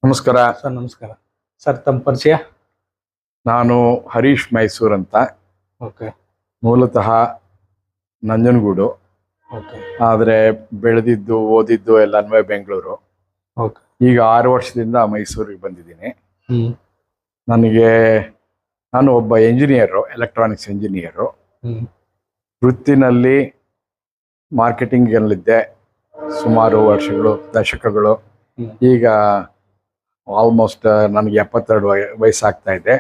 ನಮಸ್ಕಾರ ಸರ್. ನಮಸ್ಕಾರ ಸರ್. ತಮ್ಮ ಪರಿಚಯ? ನಾನು ಹರೀಶ್ ಮೈಸೂರ್ ಅಂತ. ಓಕೆ ಮೂಲತಃ ನಂಜನಗೂಡು, ಓಕೆ ಆದರೆ ಬೆಳೆದಿದ್ದು ಓದಿದ್ದು ಎಲ್ಲನೂ ಬೆಂಗಳೂರು. ಓಕೆ ಈಗ 6 ವರ್ಷದಿಂದ ಮೈಸೂರಿಗೆ ಬಂದಿದ್ದೀನಿ. ಹ್ಮ್ ನಾನು ಒಬ್ಬ ಎಂಜಿನಿಯರು, ಎಲೆಕ್ಟ್ರಾನಿಕ್ಸ್ ಎಂಜಿನಿಯರು. ಹ್ಮ್ ವೃತ್ತಿನಲ್ಲಿ ಮಾರ್ಕೆಟಿಂಗಲ್ಲಿದ್ದೆ ಸುಮಾರು ವರ್ಷಗಳು, ದಶಕಗಳು. ಹ್ಮ್. ಈಗ ಆಲ್ಮೋಸ್ಟ್ ನನಗೆ 72 ವಯಸ್ಸಾಗ್ತಾ ಇದೆ.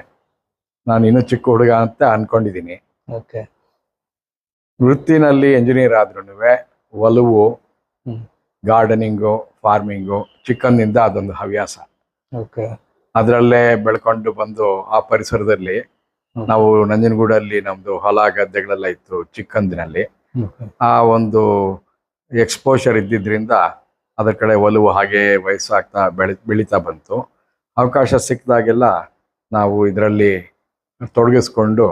ನಾನು ಇನ್ನೂ ಚಿಕ್ಕ ಹುಡುಗ ಅಂತ ಅನ್ಕೊಂಡಿದ್ದೀನಿ. ಓಕೆ ವೃತ್ತಿನಲ್ಲಿ ಎಂಜಿನಿಯರ್ ಆದ್ರೂ ಒಲವು, ಹ್ಮ್. ಗಾರ್ಡನಿಂಗು, ಫಾರ್ಮಿಂಗು ಚಿಕ್ಕಂದಿಂದ ಅದೊಂದು ಹವ್ಯಾಸ. ಓಕೆ ಅದರಲ್ಲೇ ಬೆಳ್ಕೊಂಡು ಬಂದು ಆ ಪರಿಸರದಲ್ಲಿ ನಾವು ನಂಜನಗೂಡಲ್ಲಿ ನಮ್ದು ಹೊಲ ಗದ್ದೆಗಳೆಲ್ಲ ಇತ್ತು ಚಿಕ್ಕಂದಿನಲ್ಲಿ. ಓಕೆ ಆ ಒಂದು ಎಕ್ಸ್ಪೋಷರ್ ಇದ್ದಿದ್ರಿಂದ ಅದರ ಕಡೆ ಒಲವು ಹಾಗೆ ವಯಸ್ಸಾಗ್ತಾ ಬೆಳೀತಾ ಬಂತು. ಅವಕಾಶ ಸಿಕ್ಕಿದಾಗೆಲ್ಲ ನಾವು ಇದರಲ್ಲಿ ತೊಡಗಿಸ್ಕೊಂಡು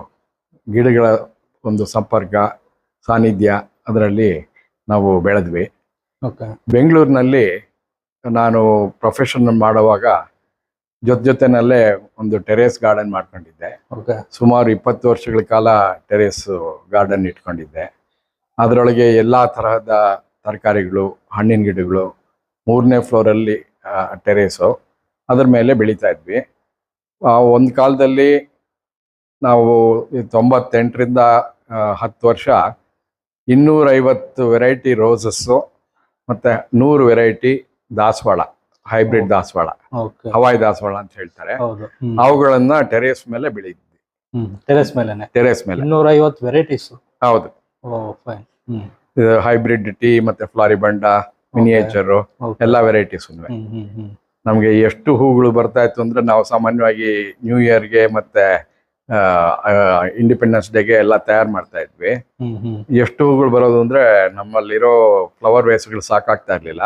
ಗಿಡಗಳ ಒಂದು ಸಂಪರ್ಕ, ಸಾನ್ನಿಧ್ಯ ಅದರಲ್ಲಿ ನಾವು ಬೆಳೆದ್ವಿ. ಓಕೆ ಬೆಂಗಳೂರಿನಲ್ಲಿ ನಾನು ಪ್ರೊಫೆಷನ್ ಮಾಡುವಾಗ ಜೊತೆನಲ್ಲೇ ಒಂದು ಟೆರೇಸ್ ಗಾರ್ಡನ್ ಮಾಡ್ಕೊಂಡಿದ್ದೆ. ಓಕೆ ಸುಮಾರು 20 ವರ್ಷಗಳ ಕಾಲ ಟೆರೇಸ್ ಗಾರ್ಡನ್ ಇಟ್ಕೊಂಡಿದ್ದೆ. ಅದರೊಳಗೆ ಎಲ್ಲ ತರಹದ ತರಕಾರಿಗಳು, ಹಣ್ಣಿನ ಗಿಡಗಳು, 3ನೇ ಫ್ಲೋರಲ್ಲಿ ಟೆರೇಸು, ಅದ್ರ ಮೇಲೆ ಬೆಳೀತಾ ಇದ್ವಿ. ಒಂದು ಕಾಲದಲ್ಲಿ ನಾವು 98ರಿಂದ 10 ವರ್ಷ 250 ವೆರೈಟಿ ರೋಸಸ್ಸು ಮತ್ತು 100 ವೆರೈಟಿ ದಾಸವಾಳ, ಹೈಬ್ರಿಡ್ ದಾಸವಾಳ, ಓಕೆ ಹವಾಯಿ ದಾಸವಾಳ ಅಂತ ಹೇಳ್ತಾರೆ, ಹೌದು. ಅವುಗಳನ್ನ ಟೆರೇಸ್ ಮೇಲೆ ಬೆಳೀತಿದ್ವಿ. ಟೆರೆಸ್ ಮೇಲೆನೆ ಟೆರೇಸ್ ಮೇಲೆ 250 ವೆರೈಟೀಸ್. ಹೌದು. ಓ ಫೈನ್. ಇದು ಹೈಬ್ರಿಡ್ ಟೀ ಮತ್ತೆ ಫ್ಲಾರಿಬಂಡ, ಮಿನಿಯೇಚರು ಓಕೆ ಎಲ್ಲ ವೆರೈಟೀಸ್ ಉಂಟು. ನಮಗೆ ಎಷ್ಟು ಹೂಗಳು ಬರ್ತಾ ಇತ್ತು ಅಂದ್ರೆ ನಾವು ಸಾಮಾನ್ಯವಾಗಿ ನ್ಯೂ ಇಯರ್ಗೆ ಮತ್ತೆ ಇಂಡಿಪೆಂಡೆನ್ಸ್ ಡೇಗೆ ಎಲ್ಲ ತಯಾರು ಮಾಡ್ತಾ ಇದ್ವಿ. ಎಷ್ಟು ಹೂಗಳು ಬರೋದು ಅಂದ್ರೆ ನಮ್ಮಲ್ಲಿರೋ ಫ್ಲವರ್ ವೇಸ್ಗಳು ಸಾಕಾಗ್ತಾ ಇರ್ಲಿಲ್ಲ.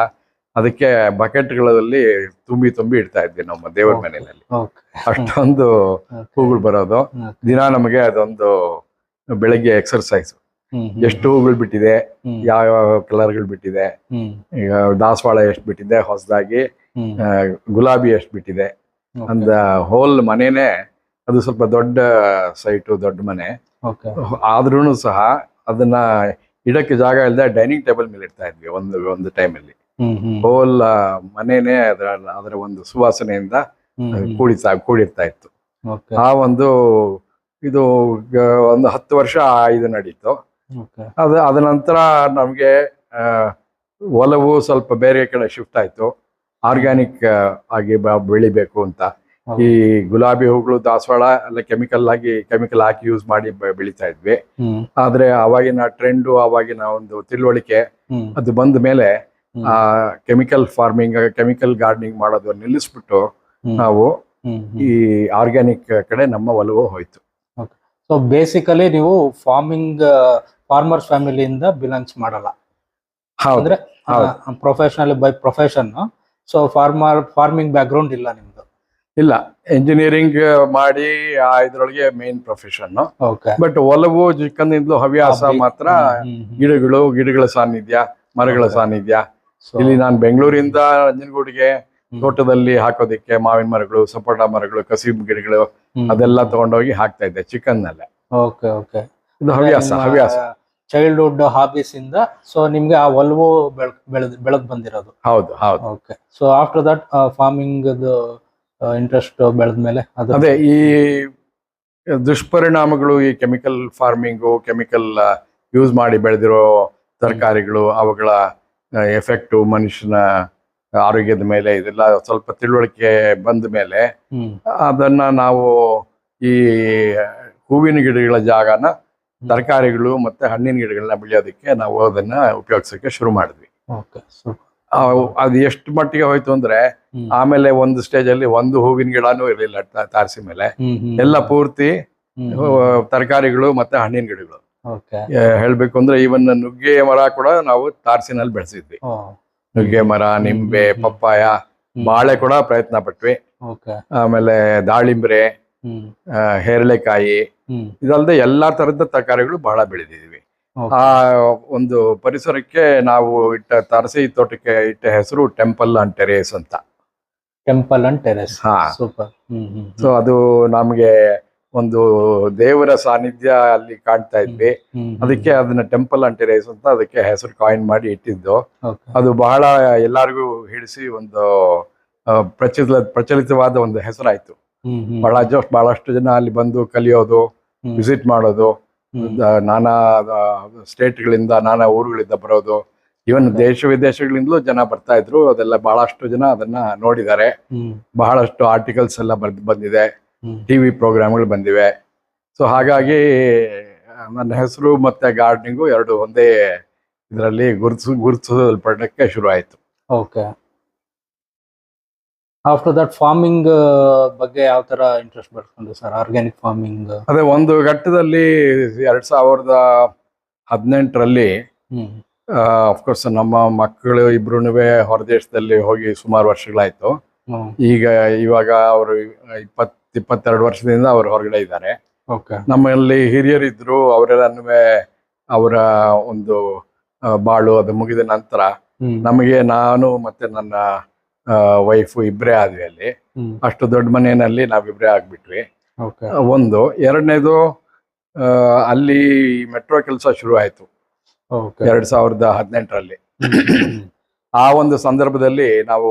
ಅದಕ್ಕೆ ಬಕೆಟ್ಗಳಲ್ಲಿ ತುಂಬಿ ಇಡ್ತಾ ಇದ್ವಿ ನಮ್ಮ ದೇವರ ಮನೆಯಲ್ಲಿ. ಓಕೆ ಅಷ್ಟೊಂದು ಹೂಗಳು ಬರೋದು. ದಿನ ನಮಗೆ ಅದೊಂದು ಬೆಳಗ್ಗೆ ಎಕ್ಸರ್ಸೈಸ್. ಎಷ್ಟು ಹೂಗಳು ಬಿಟ್ಟಿದೆ, ಯಾವ ಕಲರ್ಗಳು ಬಿಟ್ಟಿದೆ, ಈಗ ದಾಸವಾಳ ಎಷ್ಟು ಬಿಟ್ಟಿದೆ ಹೊಸದಾಗಿ, ಗುಲಾಬಿ ಎಷ್ಟು ಬಿಟ್ಟಿದೆ ಅಂದ ಹೋಲ್ ಮನೆನೇ. ಅದು ಸ್ವಲ್ಪ ದೊಡ್ಡ ಸೈಟು, ದೊಡ್ಡ ಮನೆ ಆದ್ರೂ ಸಹ ಅದನ್ನ ಇಡಕ್ಕೆ ಜಾಗ ಇಲ್ಲದೆ ಡೈನಿಂಗ್ ಟೇಬಲ್ ಮೇಲೆ ಇಡ್ತಾ ಇದ್ವಿ ಒಂದು ಟೈಮಲ್ಲಿ. ಹೋಲ್ ಮನೆನೇ ಅದರ ಒಂದು ಸುವಾಸನೆಯಿಂದ ಕೂಡಿರ್ತಾ ಇತ್ತು. ಆ ಒಂದು ಇದು ಒಂದು 10 ವರ್ಷ ಇದು ನಡೀತು. ಅದ ನಂತರ ನಮಗೆ ಒಲವು ಸ್ವಲ್ಪ ಬೇರೆ ಕಡೆ ಶಿಫ್ಟ್ ಆಯ್ತು. ಆರ್ಗ್ಯಾನಿಕ್ ಆಗಿ ಬೆಳಿಬೇಕು ಅಂತ ಈ ಗುಲಾಬಿ ಹೂಗಳು, ದಾಸವಾಳ ಎಲ್ಲ ಕೆಮಿಕಲ್ ಹಾಕಿ ಯೂಸ್ ಮಾಡಿ ಬೆಳಿತಾ ಇದ್ವಿ. ಆದ್ರೆ ಅವಾಗಿನ ಟ್ರೆಂಡು, ಅವಾಗಿನ ಒಂದು ತಿಳುವಳಿಕೆ ಅದು ಬಂದ ಮೇಲೆ ಆ ಕೆಮಿಕಲ್ ಫಾರ್ಮಿಂಗ್, ಕೆಮಿಕಲ್ ಗಾರ್ಡನಿಂಗ್ ಮಾಡೋದು ನಿಲ್ಲಿಸ್ಬಿಟ್ಟು ನಾವು ಈ ಆರ್ಗ್ಯಾನಿಕ್ ಕಡೆ ನಮ್ಮ ಒಲವು ಹೋಯ್ತು. ಸೊ ಬೇಸಿಕಲಿ ನೀವು ಫಾರ್ಮರ್ಸ್ ಫ್ಯಾಮಿಲಿಯಿಂದ ಬಿಲಾಂಗ್ಸ್ ಮಾಡಲ್ಲ ಅಂದ್ರೆ professional by profession. So farming back ground ಇಲ್ಲ ನಿಮ್ದು? ಇಲ್ಲ, ಎಂಜಿನಿಯರಿಂಗ್ ಮಾಡಿ ಇದ್ರೊಳಗೆ ಮೇನ್ ಪ್ರೊಫೆಷನ್. ಬಟ್ ಒಲವು ಚಿಕ್ಕಂದಿಂದಲೂ ಹವ್ಯಾಸ ಮಾತ್ರ. ಗಿಡಗಳ ಸಾನ್ನಿಧ್ಯ, ಮರಗಳ ಸಾನ್ನಿಧ್ಯ. ಇಲ್ಲಿ ನಾನು ಬೆಂಗಳೂರಿಂದ ನಂಜನಗೂಡಿಗೆ ತೋಟದಲ್ಲಿ ಹಾಕೋದಿಕ್ಕೆ ಮಾವಿನ ಮರಗಳು, ಸಪೋಟ ಮರಗಳು, ಕಸಿಬ್ ಗಿಡಗಳು ಅದೆಲ್ಲ ತಗೊಂಡೋಗಿ ಹಾಕ್ತಾ ಇದ್ದೆ ಚಿಕ್ಕನ್ನಲ್ಲೇ. ಓಕೆ ಓಕೆ ಇದು ಹವ್ಯಾಸ ಚೈಲ್ಡ್ಹುಡ್ ಹಾಬೀಸ್ ಇಂದ. ಸೊ ನಿಮ್ಗೆ ಆ ಒಲವು ಬೆಳದ್ ಬಂದಿರೋದು? ಹೌದು ಹೌದು. Okay. So after that farming interest ಬೆಳೆದ್ಮೇಲೆ ಅದೇ ಈ ದುಷ್ಪರಿಣಾಮಗಳು, ಈ ಕೆಮಿಕಲ್ ಫಾರ್ಮಿಂಗು, ಕೆಮಿಕಲ್ ಯೂಸ್ ಮಾಡಿ ಬೆಳೆದಿರೋ ತರಕಾರಿಗಳು, ಅವುಗಳ ಎಫೆಕ್ಟು ಮನುಷ್ಯನ ಆರೋಗ್ಯದ ಮೇಲೆ, ಇದೆಲ್ಲ ಸ್ವಲ್ಪ ತಿಳುವಳಿಕೆ ಬಂದ ಮೇಲೆ ಅದನ್ನ ನಾವು ಈ ಹೂವಿನ ಗಿಡಗಳ ಜಾಗನ ತರಕಾರಿಗಳು ಮತ್ತೆ ಹಣ್ಣಿನ ಗಿಡಗಳನ್ನ ಬೆಳೆಯೋದಕ್ಕೆ ನಾವು ಅದನ್ನ ಉಪಯೋಗಿಸೋಕೆ ಶುರು ಮಾಡಿದ್ವಿ. ಅದು ಎಷ್ಟು ಮಟ್ಟಿಗೆ ಹೋಯ್ತು ಅಂದ್ರೆ ಆಮೇಲೆ ಒಂದು ಸ್ಟೇಜ್ ಅಲ್ಲಿ ಒಂದು ಹೂವಿನ ಗಿಡನೂ ಇರಲಿಲ್ಲ ತಾರಸಿ ಮೇಲೆ. ಎಲ್ಲ ಪೂರ್ತಿ ತರಕಾರಿಗಳು ಮತ್ತೆ ಹಣ್ಣಿನ ಗಿಡಗಳು. ಹೇಳ್ಬೇಕು ಅಂದ್ರೆ ಇವನ್ ನುಗ್ಗೆ ಮರ ಕೂಡ ನಾವು ತಾರಸಿನಲ್ಲಿ ಬೆಳೆಸಿದ್ವಿ. ನುಗ್ಗೆ ಮರ, ನಿಂಬೆ, ಪಪ್ಪಾಯ, ಬಾಳೆ ಕೂಡ ಪ್ರಯತ್ನ ಪಟ್ವಿ. ಆಮೇಲೆ ದಾಳಿಂಬ್ರೆ, ಹೇರಳೆಕಾಯಿ, ಇದಲ್ಲದೆ ಎಲ್ಲಾ ತರದ ತರಕಾರಿಗಳು ಬಹಳ ಬೆಳೆದಿದ್ವಿ. ಆ ಒಂದು ಪರಿಸರಕ್ಕೆ ನಾವು ತಾರಸಿ ತೋಟಕ್ಕೆ ಇಟ್ಟ ಹೆಸರು ಟೆಂಪಲ್ ಆನ್ ಟೆರೇಸ್ ಅಂತ. Temple and terrace. ಹಾ. ಸೂಪರ್. ಸೊ ಅದು ನಮಗೆ ಒಂದು ದೇವರ ಸಾನ್ನಿಧ್ಯ ಅಲ್ಲಿ ಕಾಣ್ತಾ ಇದ್ವಿ. ಅದಕ್ಕೆ ಅದನ್ನ ಟೆಂಪಲ್ ಅಂಡ್ ಟೆರೇಸ್ ಅಂತ ಅದಕ್ಕೆ ಹೆಸರು ಕಾಯಿನ್ ಮಾಡಿ ಇಟ್ಟಿದ್ದು. ಅದು ಬಹಳ ಎಲ್ಲಾರ್ಗೂ ಹಿಡಿಸಿ ಒಂದು ಪ್ರಚಲಿತವಾದ ಒಂದು ಹೆಸರಾಯ್ತು. ಬಹಳಷ್ಟು ಜನ ಅಲ್ಲಿ ಬಂದು ಕಲಿಯೋದು, ವಿಸಿಟ್ ಮಾಡೋದು, ನಾನಾ ಸ್ಟೇಟ್ಗಳಿಂದ ನಾನಾ ಊರುಗಳಿಂದ ಬರೋದು, ಇವನ್ ದೇಶ ವಿದೇಶಗಳಿಂದಲೂ ಜನ ಬರ್ತಾ ಇದ್ರು. ಅದೆಲ್ಲ ಬಹಳಷ್ಟು ಜನ ಅದನ್ನ ನೋಡಿದ್ದಾರೆ. ಬಹಳಷ್ಟು ಆರ್ಟಿಕಲ್ಸ್ ಎಲ್ಲ ಬಂದಿದೆ, ಟಿವಿ ಪ್ರೋಗ್ರಾಮ್ಗಳು ಬಂದಿವೆ. ಸೊ ಹಾಗಾಗಿ ನನ್ನ ಹೆಸರು ಮತ್ತೆ ಗಾರ್ಡನಿಂಗು ಎರಡು ಒಂದೇ ಇದರಲ್ಲಿ ಗುರುತಿಸಲ್ಪಡಕ್ಕೆ ಶುರು ಆಯ್ತು. ಓಕೆ. ಆಫ್ಟರ್ ದಟ್ ಫಾರ್ಮಿಂಗ್ ಬಗ್ಗೆ ಯಾವ ತರ ಇಂಟ್ರೆಸ್ಟ್ ಬೆಳೆಸ್ಕೊಂಡ್ರಿ ಸರ್? ಆರ್ಗ್ಯಾನಿಕ್ ಫಾರ್ಮಿಂಗ್ ಅದೇ ಒಂದು ಘಟ್ಟದಲ್ಲಿ 2018ರಲ್ಲಿ ಅಫ್ಕೋರ್ಸ್ ನಮ್ಮ ಮಕ್ಕಳು ಇಬ್ರು ಹೊರದೇಶದಲ್ಲಿ ಹೋಗಿ ಸುಮಾರು ವರ್ಷಗಳಾಯ್ತು. ಇವಾಗ ಅವರು 22 ವರ್ಷದಿಂದ ಅವರು ಹೊರಗಡೆ ಇದ್ದಾರೆ. ನಮ್ಮಲ್ಲಿ ಹಿರಿಯರಿದ್ರು, ಅವರೆಲ್ಲನೂ ಅವರ ಒಂದು ಬಾಳು ಅದು ಮುಗಿದ ನಂತರ ನಮಗೆ ನಾನು ಮತ್ತೆ ನನ್ನ ವೈಫು ಇಬ್ಬರೇ ಆದ್ವಿ ಅಲ್ಲಿ. ಅಷ್ಟು ದೊಡ್ಡ ಮನೆಯಲ್ಲಿ ನಾವಿಬ್ಬರೇ ಆಗ್ಬಿಟ್ವಿ. ಒಂದು ಎರಡನೇದು, ಅಲ್ಲಿ ಮೆಟ್ರೋ ಕೆಲಸ ಶುರು ಆಯ್ತು 2018ರಲ್ಲಿ. ಆ ಒಂದು ಸಂದರ್ಭದಲ್ಲಿ ನಾವು